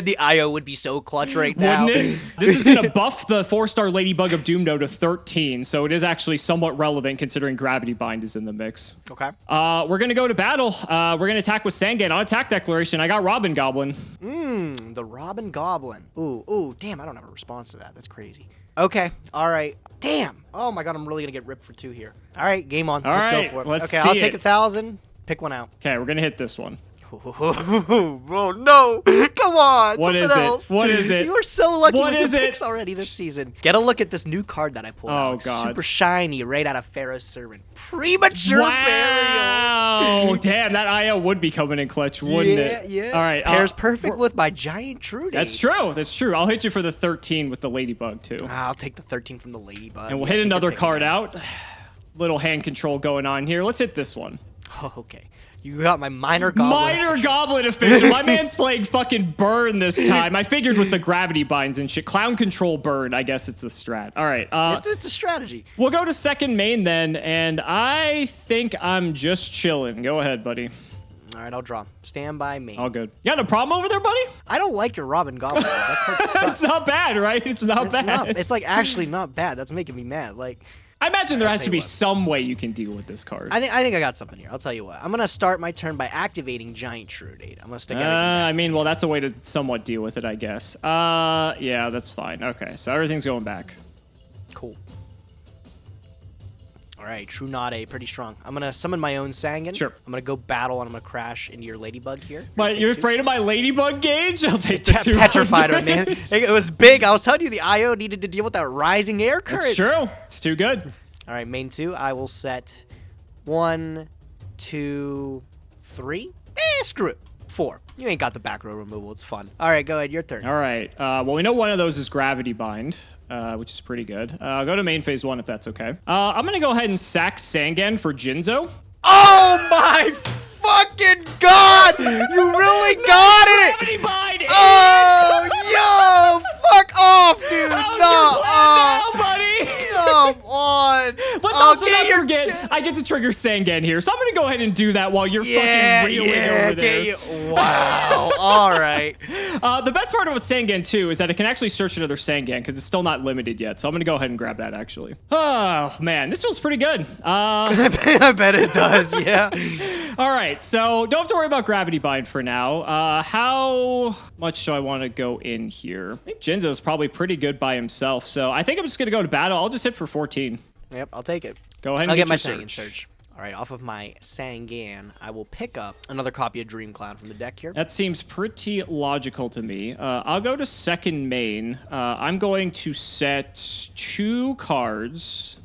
the IO would be so clutch right now. Wouldn't it? This is going to buff the 4-star Ladybug of Doomdo to 13, so it is actually somewhat relevant considering Gravity Bind is in the mix. Okay. We're going to go to battle. We're going to attack with Sangan. On attack declaration, I got Robin Goblin. The Robin Goblin. Ooh, damn, I don't have a response to that. That's crazy. Okay, all right. Damn. Oh my god, I'm really going to get ripped for 2 here. All right, game on. Let's go for it. Let's okay, see I'll take it. 1,000. Pick one out. Okay, we're going to hit this one. Oh no! Come on! What is else. it? What is it? You are so lucky What with is your it? picks already this season. Get a look at this new card that I pulled out. Oh, It's God. super shiny, right out of Pharaoh's servant. Premature burial. Wow! Damn, that IO would be coming in clutch, wouldn't it? Yeah. All right. Pairs perfect with my giant true. That's true. That's true. I'll hit you for the 13 with the Ladybug, too. I'll take the 13 from the Ladybug. And we'll Yeah, hit take your another pick card again. out. Little hand control going on here. Let's hit this one. Oh, okay. You got my minor goblin. Minor Goblin official. My man's playing fucking Burn this time. I figured with the Gravity Binds and shit. Clown Control Burn, I guess it's the strat. All right. It's a strategy. We'll go to second main then, and I think I'm just chilling. Go ahead, buddy. All right, I'll draw. Stand by me. All good. You got a problem over there, buddy? I don't like your Robin Goblin. That card sucks. It's not bad, right? It's not bad. It's like actually not bad. That's making me mad. Like, I imagine there has tell to you be what. some way you can deal with this card. I think I got something here. I'll tell you what. I'm gonna start my turn by activating Giant Shrewdade. I'm gonna stick everything back. I mean, well, that's a way to somewhat deal with it, I guess. Yeah, that's fine. Okay, so everything's going back. Cool. All right, True Nade, pretty strong. I'm gonna summon my own Sangan. Sure. I'm gonna go battle and I'm gonna crash into your Ladybug here. But you're afraid of my Ladybug gauge? I'll take the 200. Petrified her, man. It was big. I was telling you the IO needed to deal with that rising air current. It's true. It's too good. All right, main 2. I will set 1, 2, 3. Screw it. 4. You ain't got the back row removal. It's fun. All right, go ahead. Your turn. All right. Well, we know one of those is Gravity Bind, which is pretty good. I'll go to main phase 1 if that's okay. I'm going to go ahead and sack Sangan for Jinzo. Oh my fucking god! You really got it! Gravity Bind! Oh, yo! Fuck off, dude! How's No! your plan now, buddy? Come on! Let's also not forget, I get to trigger Sangan here, so I'm going to go ahead and do that while you're fucking reeling over there. Wow. All right. The best part about Sangan, too, is that it can actually search another Sangan because it's still not limited yet, so I'm going to go ahead and grab that, actually. Oh, man, this feels pretty good. I bet it does, yeah. All right, so don't have to worry about Gravity Bind for now. How much do I want to go in here? I think Jinzo's probably pretty good by himself, so I think I'm just going to go to battle. I'll just hit for 14. Yep, I'll take it. Go ahead and I'll get my your Sangan search. All right, off of my Sangan, I will pick up another copy of Dream Cloud from the deck here. That seems pretty logical to me. I'll go to second main. I'm going to set 2 cards.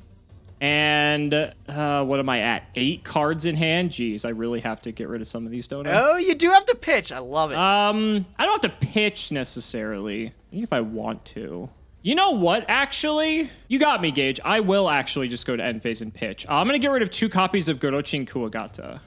And what am I at? 8 cards in hand? Jeez, I really have to get rid of some of these, don't I? Oh, you do have to pitch. I love it. I don't have to pitch necessarily. I think if I want to. You know what, actually? You got me, Gage. I will actually just go to end phase and pitch. I'm going to get rid of 2 copies of Gorochin Kuwagata.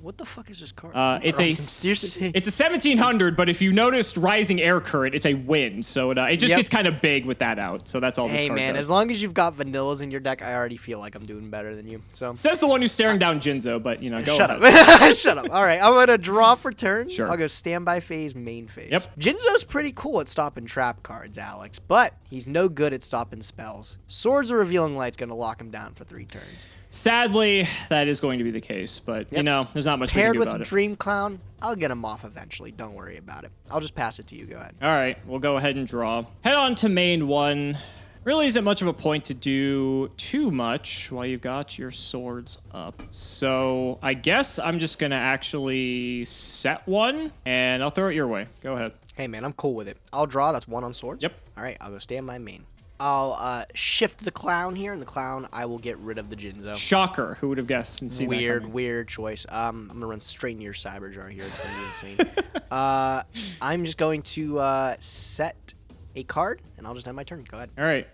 What the fuck is this card? It's a 1700, but if you noticed Rising Air Current, it's a wind, so it just gets kind of big with that out. So that's all this Hey card man, does. as long as you've got vanillas in your deck, I already feel like I'm doing better than you. So Says the one who's staring down Jinzo, but you know, go shut ahead. up. Shut up. All right, I'm gonna draw for turn. Sure. I'll go standby phase, main phase. Yep. Jinzo's pretty cool at stopping trap cards, Alex, but he's no good at stopping spells. Swords of Revealing Light's gonna lock him down for 3 turns. Sadly, that is going to be the case, but you know, there's not much we Paired can do with about it. Dream Clown, I'll get him off eventually. Don't worry about it. I'll just pass it to you. Go ahead. All right, we'll go ahead and draw. Head on to main 1. Really isn't much of a point to do too much while you've got your swords up. So I guess I'm just going to actually set 1, and I'll throw it your way. Go ahead. Hey man, I'm cool with it. I'll draw. That's 1 on swords. Yep. All right, I'll go stand by main. I'll shift the clown here, and the clown, I will get rid of the Jinzo. Shocker. Who would have guessed and seen that coming? Weird choice. I'm going to run straight into your Cyber Jar here. It's going to be insane. I'm just going to set a card, and I'll just end my turn. Go ahead. All right,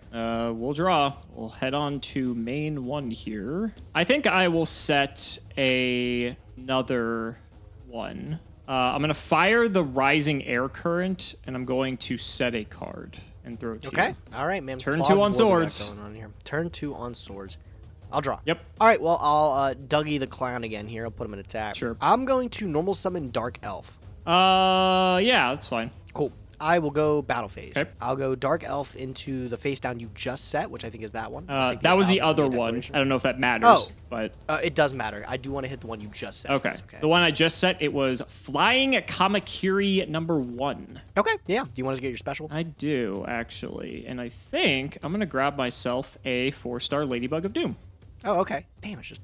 we'll draw. We'll head on to main 1 here. I think I will set another one. I'm going to fire the Rising Air Current, and I'm going to set a card and throw it to you. Okay. All right, man. Turn Clog 2 on War we got swords. going on here. Turn 2 on swords. I'll draw. Yep. All right, well, I'll Dougie the Clown again here. I'll put him in attack. Sure. I'm going to normal summon Dark Elf. Yeah, that's fine. Cool. I will go battle phase. Okay. I'll go Dark Elf into the face down you just set, which I think is that one. That was the other one. I don't know if that matters. Oh. But It does matter. I do want to hit the one you just set. okay. Okay. The one I just set, it was Flying Kamakiri #1. Okay. Yeah. Do you want to get your special? I do, actually. And I think I'm going to grab myself a 4-star Ladybug of Doom. Oh, okay. Damn, it's just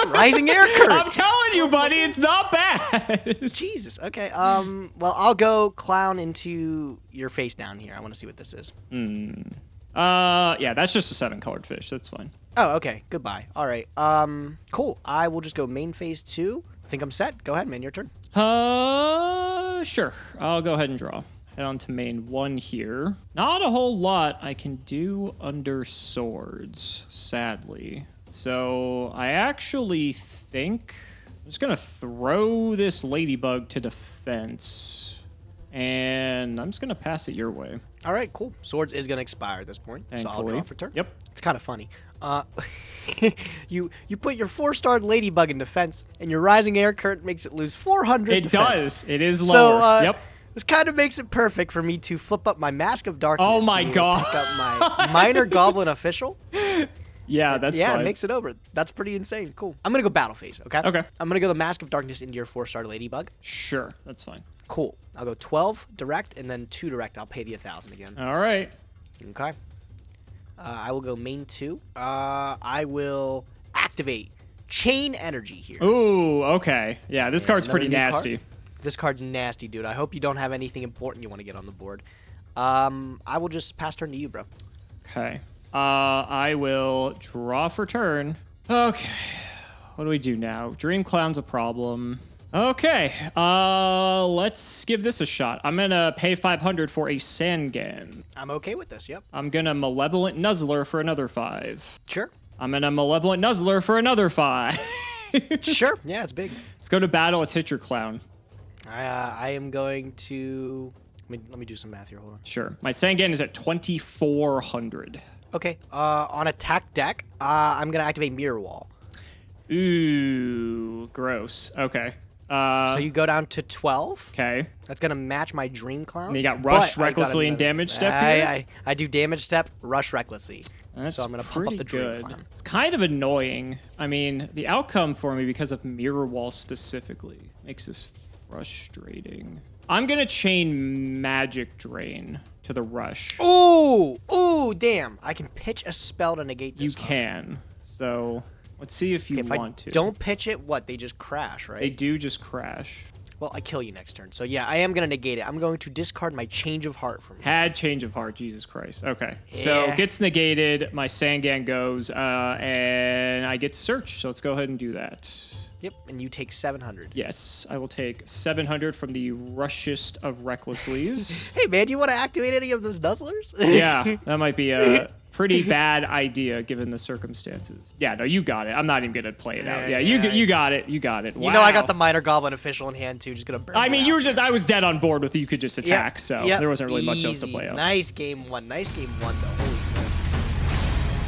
Rising Air Current. I'm telling you, buddy, it's not bad. Jesus. Okay. Well, I'll go Clown into your face down here. I want to see what this is. Yeah, that's just a 7-colored fish. That's fine. Oh, okay. Goodbye. All right. Cool. I will just go main phase 2. I think I'm set. Go ahead, man. Your turn. Sure. I'll go ahead and draw. Head on to main 1 here. Not a whole lot I can do under swords, sadly. So I actually think I'm just going to throw this Ladybug to defense. And I'm just going to pass it your way. All right, cool. Swords is going to expire at this point, so I'll draw for turn. Yep. It's kind of funny. You put your 4-star Ladybug in defense, and your Rising Air Current makes it lose 400 It defense. does. It is So, lower. Yep. This kind of makes it perfect for me to flip up my Mask of Darkness. Oh my God. Pick up my Minor Goblin Official. Yeah, that's Yeah, fine. it makes it over. That's pretty insane. Cool. I'm going to go battle phase, okay? Okay. I'm going to go the Mask of Darkness into your 4-star Ladybug. Sure, that's fine. Cool. I'll go 12 direct and then 2 direct. I'll pay the 1,000 again. All right. Okay. I will go main 2. I will activate Chain Energy here. Ooh, okay. Yeah, this card's Another pretty new nasty. card. This card's nasty, dude. I hope you don't have anything important you want to get on the board. I will just pass turn to you, bro. Okay. I will draw for turn. Okay. What do we do now? Dream Clown's a problem. Okay. Let's give this a shot. I'm gonna pay 500 for a Sangan. I'm okay with this, yep. I'm gonna Malevolent Nuzzler for another 5. Sure. I'm gonna Malevolent Nuzzler for another 5. Sure. Yeah, it's big. Let's go to battle. Let's hit your clown. I am going to... Let me do some math here. Hold on. Sure. My Sangan is at 2,400. Okay. On attack deck, I'm going to activate Mirror Wall. Ooh, gross. Okay. So you go down to 12. Okay. That's going to match my Dream Clown. And you got Rush but I got recklessly and another- Damage Step here? I do Damage Step, Rush recklessly. That's so I'm going to pump up the Dream good. Clown. It's kind of annoying. I mean, the outcome for me because of Mirror Wall specifically makes this frustrating. I'm going to chain Magic Drain to the Rush. Ooh! Ooh, damn. I can pitch a spell to negate this. You can. So let's see if you If want I to. don't pitch it, what? They just crash, right? They do just crash. Well, I kill you next turn. So yeah, I am going to negate it. I'm going to discard my Change of Heart from you. Had Change of Heart, Jesus Christ. Okay. So Yeah. gets negated, my Sangan goes, and I get to search. So let's go ahead and do that. Yep, and you take 700. Yes, I will take 700 from the Rushest of Recklesslies. Hey, man, do you want to activate any of those Nuzzlers? Yeah, that might be a pretty bad idea given the circumstances. Yeah, no, you got it. I'm not even going to play it out. Yeah, you got it. You got it. You know I got the Minor Goblin Official in hand, too. Just going to burn I mean, it out. I was dead on board with you could just attack, so Yep. there wasn't really much else to Easy. play out. Nice game one. Nice game one, though. Holy smokes.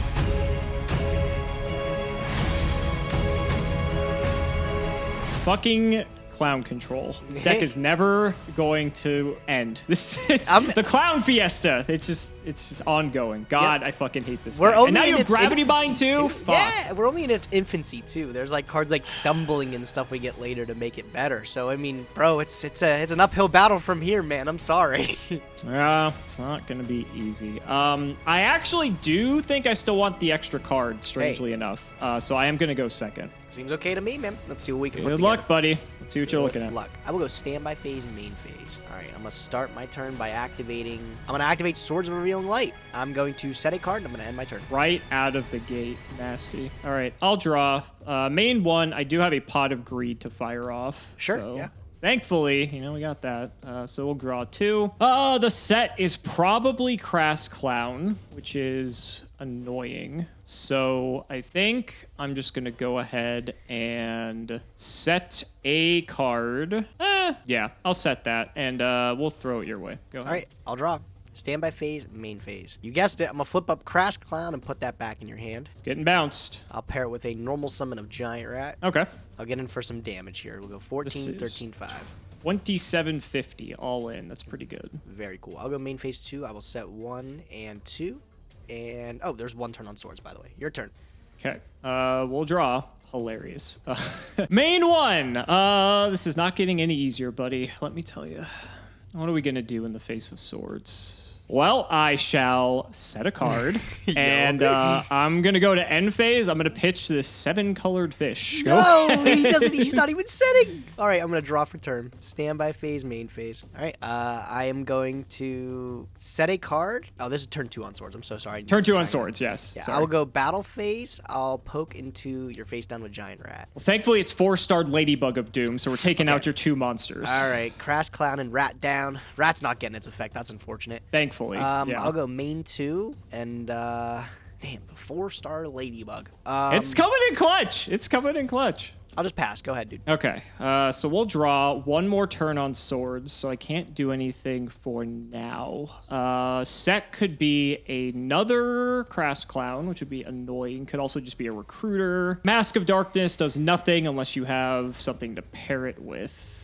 Fucking clown control. This deck is never going to end. It's I'm- the clown fiesta. It's just ongoing. God, Yep. I fucking hate this. We're deck. only And now in you have its gravity bind infancy, too. Fuck. Yeah, we're only in its infancy too. There's like cards like Stumbling and stuff we get later to make it better. So I mean, bro, it's an uphill battle from here, man. I'm sorry. Yeah, it's not gonna be easy. I actually do think I still want the extra card. Strangely enough, so I am gonna go second. Seems okay to me, man. Let's see what we can put Good together. luck, buddy. Let's see what you're looking at. Good luck. I will go standby phase, main phase. All right, I'm gonna start my turn by activating. I'm gonna activate Swords of Revealing Light. I'm going to set a card, and I'm gonna end my turn. Right out of the gate, nasty. All right, I'll draw. Main 1, I do have a Pot of Greed to fire off. Sure, So yeah. thankfully, we got that. So we'll draw 2. The set is probably Crass Clown, which is annoying. So I think I'm just going to go ahead and set a card. Yeah, I'll set that, and we'll throw it your way. Go ahead. All right, I'll draw. Standby phase, main phase. You guessed it. I'm gonna flip up Crass Clown and put that back in your hand. It's getting bounced. I'll pair it with a normal summon of Giant Rat. Okay. I'll get in for some damage here. We'll go 14, 13, 5. 2750 all in. That's pretty good. Very cool. I'll go main phase 2. I will set 1 and 2. And, oh, there's 1 turn on swords, by the way. Your turn. Okay. We'll draw. Hilarious. Main 1. This is not getting any easier, buddy. Let me tell you. What are we going to do in the face of swords? Well, I shall set a card, and I'm going to go to end phase. I'm going to pitch this 7-colored fish. No, he doesn't. He's not even setting. All right, I'm going to draw for turn. Standby phase, main phase. All right, I am going to set a card. Oh, this is turn 2 on swords. I'm so sorry. Turn 2 on swords, yes. Yeah, Sorry. I will go battle phase. I'll poke into your face down with Giant Rat. Well, thankfully, it's 4-starred Ladybug of Doom, so we're taking out your 2 monsters. All right, Crass Clown and Rat down. Rat's not getting its effect. That's unfortunate. Thankfully. Yeah. I'll go main 2 and damn, the 4-star Ladybug. It's coming in clutch. It's coming in clutch. I'll just pass. Go ahead, dude. Okay. So we'll draw 1 more turn on swords, so I can't do anything for now. Set could be another Crass Clown, which would be annoying. Could also just be a recruiter. Mask of Darkness does nothing unless you have something to pair it with.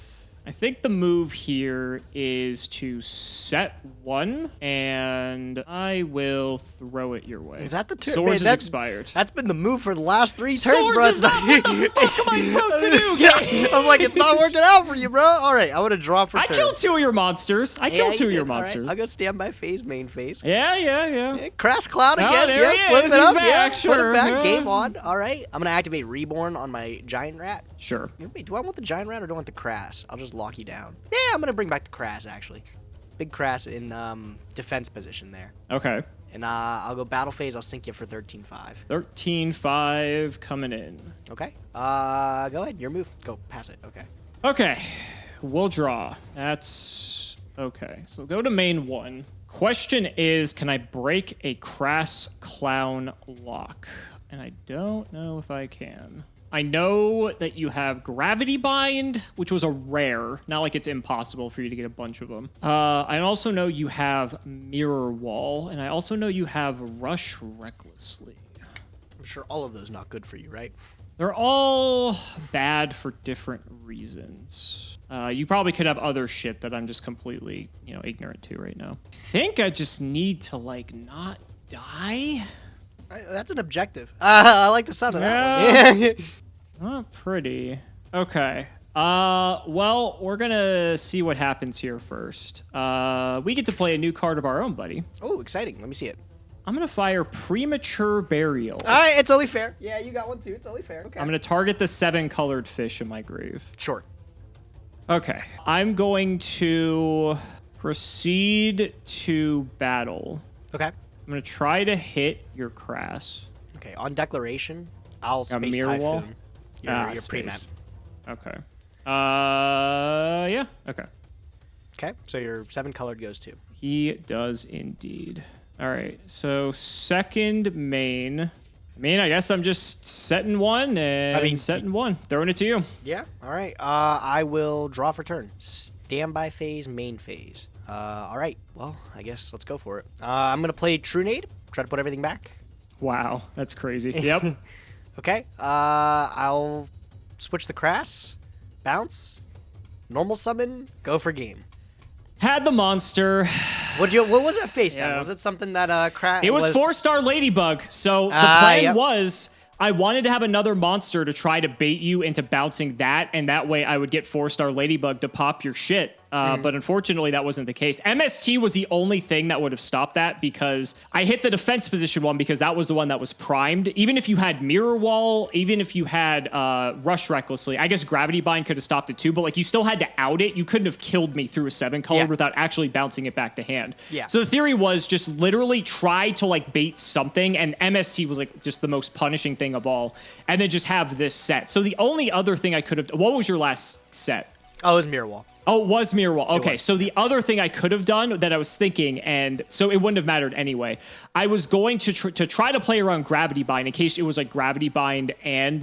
I think the move here is to set 1, and I will throw it your way. Is that the turn? Swords is expired. That's been the move for the last 3 turns, Swords bro. is up. What the fuck am I supposed to do? Yeah, I'm like, it's not working out for you, bro. All right, I want to draw for I turn. killed 2 of your monsters. I killed 2 of your All right, monsters. I'll go standby phase, main phase. Yeah. Yeah, Crass Clown Oh, again. there he Flip is. it He's up. back. Yeah, Sure. put it back. Yeah. Game on. All right, I'm gonna activate Reborn on my Giant Rat. Sure. Wait, do I want the Giant Rat or do I want the Crass? I'll just lock you down. Yeah, I'm gonna bring back the Crass actually. Big Crass in defense position there. Okay. And I'll go battle phase. I'll sink you for 13-5. 13-5 coming in. Okay. Go ahead. Your move. Go. Pass it. Okay. Okay. We'll draw. That's okay. So go to main 1. Question is, can I break a Crass Clown lock? And I don't know if I can. I know that you have Gravity Bind, which was a rare. Not like it's impossible for you to get a bunch of them. I also know you have Mirror Wall, and I also know you have Rush Recklessly. I'm sure all of those not good for you, right? They're all bad for different reasons. You probably could have other shit that I'm just completely, ignorant to right now. I think I just need to, not die. That's an objective. I like the sound of that one. It's not pretty. Okay. Well, we're gonna see what happens here first. We get to play a new card of our own, buddy. Oh, exciting. Let me see it. I'm gonna fire Premature Burial. All right, it's only fair. Yeah, you got one too. It's only fair. Okay. I'm gonna target the 7-colored fish in my grave. Sure. Okay. I'm going to proceed to battle. Okay. I'm going to try to hit your Crass. Okay, on declaration, I'll space Mirror Wall? Typhoon. Your Space. pre-map. Okay. Yeah. Okay. Okay, so your 7-colored goes too. He does indeed. All right. So second main. I guess I'm just setting 1 and setting 1. Throwing it to you. Yeah. All right. I will draw for turn. Standby phase, main phase. All right. Well, I guess let's go for it. I'm gonna play True Nade. Try to put everything back. Wow, that's crazy. Yep. Okay. I'll switch the Crass, bounce, normal summon, go for game. Had the monster. What was that face down? Yeah. Was it something that Crass? It was 4-star Ladybug. So the plan was I wanted to have another monster to try to bait you into bouncing that, and that way I would get 4-star Ladybug to pop your shit. But unfortunately, that wasn't the case. MST was the only thing that would have stopped that because I hit the defense position one because that was the one that was primed. Even if you had Mirror Wall, even if you had Rush Recklessly, I guess Gravity Bind could have stopped it too, but you still had to out it. You couldn't have killed me through a 7-color without actually bouncing it back to hand. Yeah. So the theory was just literally try to bait something, and MST was just the most punishing thing of all, and then just have this set. So the only other thing I could have... What was your last set? Oh, it was Mirror Wall. Oh, it was Mirror Wall. Okay, so the other thing I could have done that I was thinking, and so it wouldn't have mattered anyway, I was going to try to play around Gravity Bind in case it was Gravity Bind and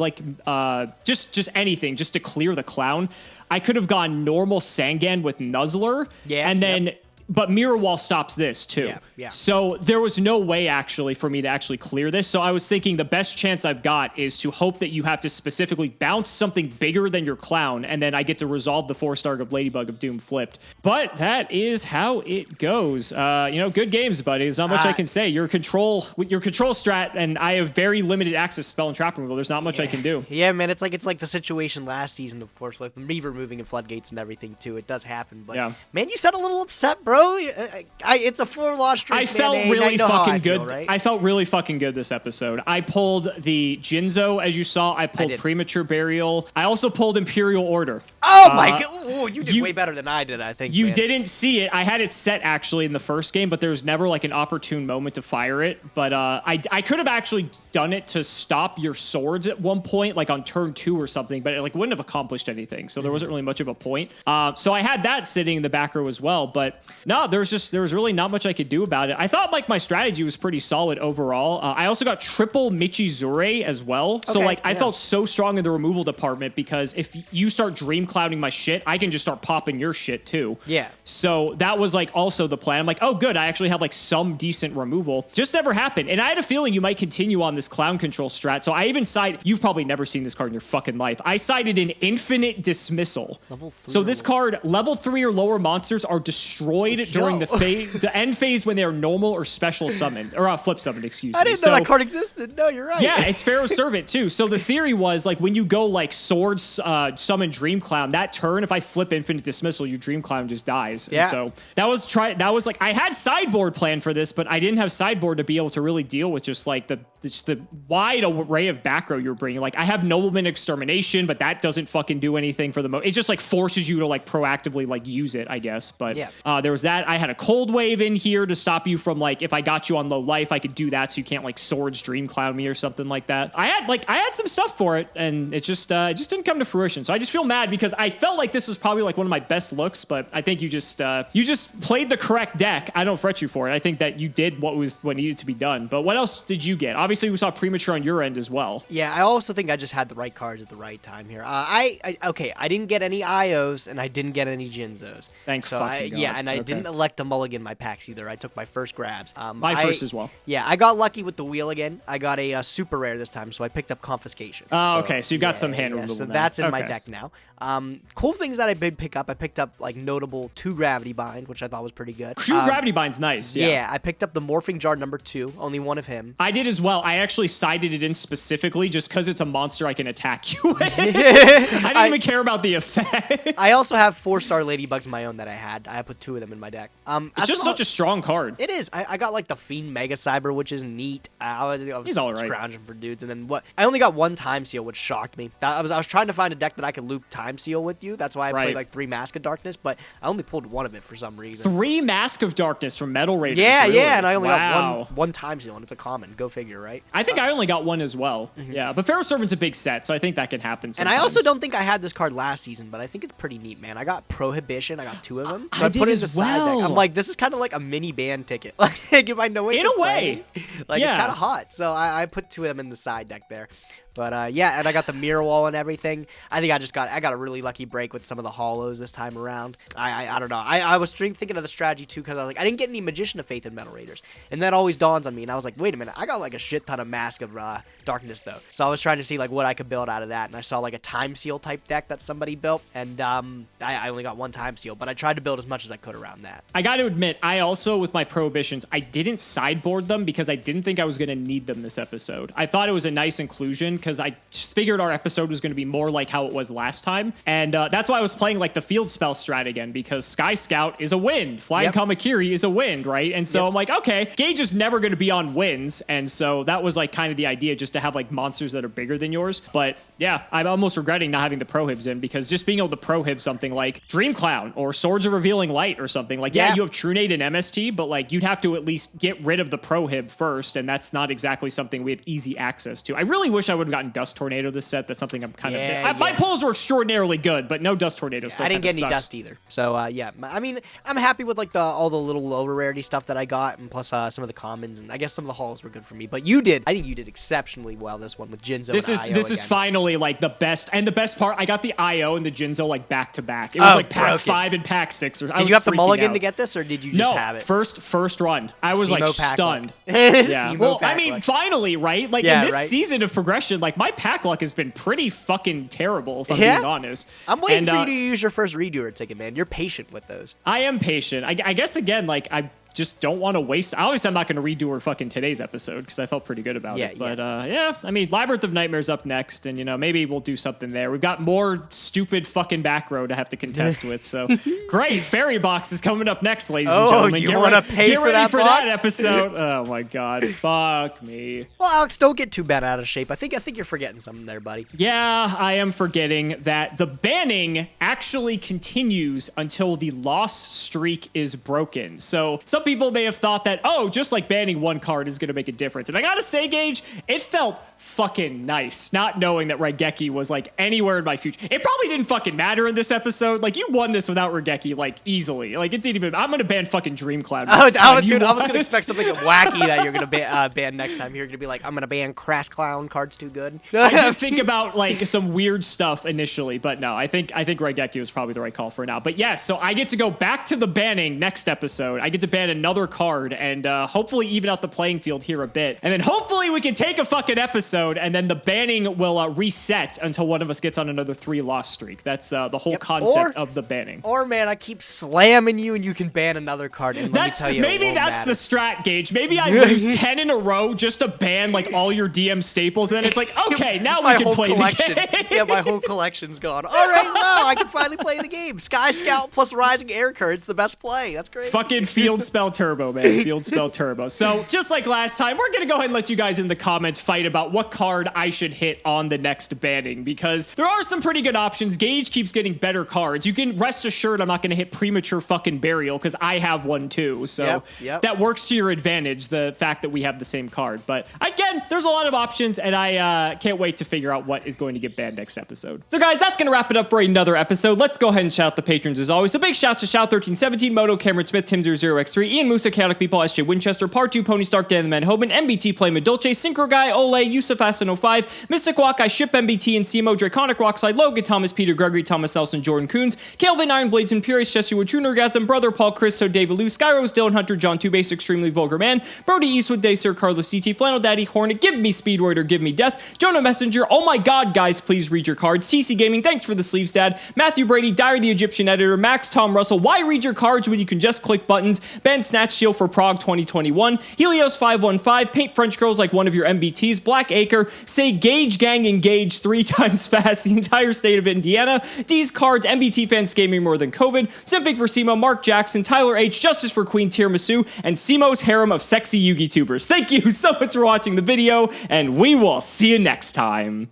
just anything, just to clear the clown. I could have gone normal Sangan with Nuzzler, and then But Mirror Wall stops this too. Yeah. So there was no way actually for me to actually clear this. So I was thinking the best chance I've got is to hope that you have to specifically bounce something bigger than your clown, and then I get to resolve the 4-star of Ladybug of Doom flipped. But that is how it goes. Good games, buddy. There's not much I can say. Your control strat, and I have very limited access to spell and trap removal. There's not much I can do. Yeah, man, it's like the situation last season, of course, with me removing and floodgates and everything too. It does happen, but man, you sound a little upset, bro. It's a 4-loss streak. I felt really fucking good. Right? I felt really fucking good this episode. I pulled the Jinzo, as you saw. I pulled Premature Burial. I also pulled Imperial Order. Oh my god! Ooh, you did way better than I did. I think you didn't see it. I had it set actually in the first game, but there was never like an opportune moment to fire it. But I could have actually done it to stop your swords at one point, like on turn 2 or something, but it like wouldn't have accomplished anything. So there wasn't really much of a point. So I had that sitting in the back row as well. But no, there was really not much I could do about it. I thought like my strategy was pretty solid overall. I also got triple Michizure as well. So I felt so strong in the removal department because if you start dream clouding my shit, I can just start popping your shit too. Yeah. So that was like also the plan. I'm like, oh good, I actually have like some decent removal. Just never happened. And I had a feeling you might continue on this clown control strat. So I even you've probably never seen this card in your fucking life. I sided an Infinite Dismissal. So this card, level 3 or lower monsters are destroyed during the end phase when they are normal or special summoned, or flip summoned, excuse me. I didn't know that card existed. No, you're right. Yeah, it's Pharaoh's Servant too. So the theory was like when you go like swords summon Dream Clown, that turn, if I flip Infinite Dismissal, your Dream Clown just dies. Yeah. And so that was like I had sideboard planned for this, but I didn't have sideboard to be able to really deal with just like the wide array of back row you're bringing. Like I have Nobleman Extermination, but that doesn't fucking do anything for the most. It just like forces you to like proactively like use it, I guess. But there was that. I had a Cold Wave in here to stop you from like if I got you on low life, I could do that so you can't like swords Dream Cloud me or something like that. I had some stuff for it, and it just didn't come to fruition. So I just feel mad because I felt like this was probably like one of my best looks, but I think you just played the correct deck. I don't fret you for it. I think that you did what needed to be done. But what else did you get? Obviously, we saw Premature on your end as well. Yeah, I also think I just had the right cards at the right time here. I didn't get any IOs and I didn't get any Jinzos. Thanks, fucking God. Yeah, and I didn't elect to mulligan my packs either. I took my first grabs. My first as well. Yeah, I got lucky with the wheel again. I got a super rare this time, so I picked up Confiscation. Oh, okay, so you got some hand removal. So that's in my deck now. Cool things that I did pick up. I picked up like notable 2 Gravity Bind, which I thought was pretty good. 2 Gravity Bind's nice. Yeah, I picked up the Morphing Jar number 2, only one of him. I did as well. I actually sided it in specifically just because it's a monster I can attack you with. I didn't even care about the effect. I also have 4-star Ladybugs of my own that I had. I put 2 of them in my deck. It's just such a strong card. It is. I got like the Fiend Mega Cyber, which is neat. I was He's all right. scrounging for dudes, and then what? I only got 1 Time Seal, which shocked me. I was trying to find a deck that I could loop Time Seal with you. That's why I played like 3 Mask of Darkness, but I only pulled 1 of it for some reason. 3 Mask of Darkness from Metal Raiders. Yeah, really? yeah, and I only got one Time Seal, and it's a common. Go figure, right? I think I only got 1 as well. Yeah, but Pharaoh's Servant's a big set, so I think that can happen sometimes. And I also don't think I had this card last season, but I think it's pretty neat, man. I got Prohibition. I got 2 of them. So I put it in the side deck. I'm like, this is kind of like a mini band ticket. Like, if I know it in a way. Like, it's kind of hot. So I put 2 of them in the side deck there. But yeah, and I got the mirror wall and everything. I think I got a really lucky break with some of the hollows this time around. I don't know. I was thinking of the strategy too because I was like, I didn't get any Magician of Faith in Metal Raiders, and that always dawns on me. And I was like, wait a minute, I got like a shit ton of Mask of Darkness though. So I was trying to see like what I could build out of that, and I saw like a Time Seal type deck that somebody built, and I only got 1 Time Seal, but I tried to build as much as I could around that. I got to admit, I also with my Prohibitions, I didn't sideboard them because I didn't think I was going to need them this episode. I thought it was a nice inclusion because I just figured our episode was going to be more like how it was last time. And that's why I was playing like the field spell strat again, because Sky Scout is a wind. Flying Kamakiri is a wind, right? And so I'm like, okay, Gage is never going to be on winds. And so that was like kind of the idea, just to have like monsters that are bigger than yours. But yeah, I'm almost regretting not having the prohibs in, because just being able to prohib something like Dream Clown or Swords of Revealing Light or something like, yeah, you have Trunade and MST, but like you'd have to at least get rid of the prohib first. And that's not exactly something we have easy access to. I really wish I would have gotten Dust Tornado this set. That's something I'm kind of... My pulls were extraordinarily good, but no Dust Tornado still. I didn't get any sucks. Dust either. So, yeah. I mean, I'm happy with like all the little lower rarity stuff that I got, and plus some of the commons, and I guess some of the hauls were good for me. But you did. I think you did exceptionally exceptionally well this one with Jinzo This and is Io this is again. finally like the best, and the best part, I got the IO and the Jinzo like back to back. It was like pack broken. 5 and pack 6. Did you have to mulligan to get this, or did you just have it? First run. I was like Cimo pack stunned. luck. Yeah. Cimo Well, I pack mean, luck. finally, right? Like Yeah, in this right? season of progression, like my pack luck has been pretty fucking terrible, if I'm Yeah? being honest. I'm waiting And, for you to use your first redoer ticket, man. You're patient with those. I am patient. I guess again, like I just don't want to waste. Obviously, I'm not going to redo her fucking today's episode because I felt pretty good about it. But yeah, I mean, Labyrinth of Nightmares up next, and maybe we'll do something there. We've got more stupid fucking back row to have to contest with. So great, Fairy Box is coming up next, ladies and gentlemen. You want to pay get for ready that for box? that episode. Oh my god, fuck me. Well, Alex, don't get too bad out of shape. I think you're forgetting something there, buddy. Yeah, I am forgetting that the banning actually continues until the loss streak is broken. So some people may have thought that, oh, just like banning one card is going to make a difference. And I gotta say, Gage, it felt fucking nice not knowing that Raigeki was like anywhere in my future. It probably didn't fucking matter in this episode. Like, you won this without Raigeki, like, easily. Like, it didn't even. I'm going to ban fucking Dreamcloud. I was You going won. to expect something wacky that you're going to ban next time. You're going to be like, I'm going to ban Crass Clown, cards too good. I did think about like some weird stuff initially, but no, I think Raigeki was probably the right call for now. But yes, so I get to go back to the banning next episode. I get to ban another card and hopefully even out the playing field here a bit. And then hopefully we can take a fucking episode and then the banning will reset until one of us gets on another 3-loss streak. That's the whole concept of the banning. Or, man, I keep slamming you and you can ban another card. And let me tell you, maybe that's the strat, Gage. Maybe I lose 10 in a row just to ban like all your DM staples. And then it's like, okay, now we can play the game. Yeah, my whole collection's gone. All right, now I can finally play the game. Sky Scout plus Rising Air Current's the best play. That's great. Fucking Field Spell Turbo, man. Field Spell Turbo. So just like last time, we're going to go ahead and let you guys in the comments fight about what card I should hit on the next banning, because there are some pretty good options. Gage keeps getting better cards. You can rest assured I'm not going to hit Premature fucking Burial because I have one too. So that works to your advantage, the fact that we have the same card. But again, there's a lot of options, and I can't wait to figure out what is going to get banned next episode. So guys, that's going to wrap it up for another episode. Let's go ahead and shout out the patrons as always. So big shout to Shout1317, Moto, Cameron Smith, Tim00x3, Ian Musa, Chaotic People, SJ Winchester, Part 2, Pony Stark, Dan the Man Hoban, MBT Play Madolce, Synchro Guy, Ole, Yusuf Asin 05, Mystic Walk, I Ship MBT and Cimo, Draconic Rockslide, Logan Thomas, Peter Gregory, Thomas Elson, Jordan Coons, Kelvin Ironblades, and Purist, Jesse Wood, True Nergasm, Brother Paul, Chris, So David Lou, Skyrose, Dylan Hunter, John Two Base, Extremely Vulgar Man, Brody Eastwood, Day Sir, Carlos DT, Flannel Daddy, Hornet, Give Me Speedroid or Give Me Death, Jonah Messenger, Oh My God, guys, please read your cards, CC Gaming, thanks for the sleeves, Dad, Matthew Brady, Dyer the Egyptian Editor, Max, Tom Russell, Why read your cards when you can just click buttons, Ben Snatch Shield for Prague 2021, Helios 515, Paint French Girls like one of your MBTs, Black Acre, Say Gage Gang Engage 3 times fast, the entire state of Indiana, D's Cards, MBT fans gaming more than COVID, Simping for Simo, Mark Jackson, Tyler H, Justice for Queen Tiramisu, and Simo's harem of sexy Yugi tubers. Thank you so much for watching the video, and we will see you next time.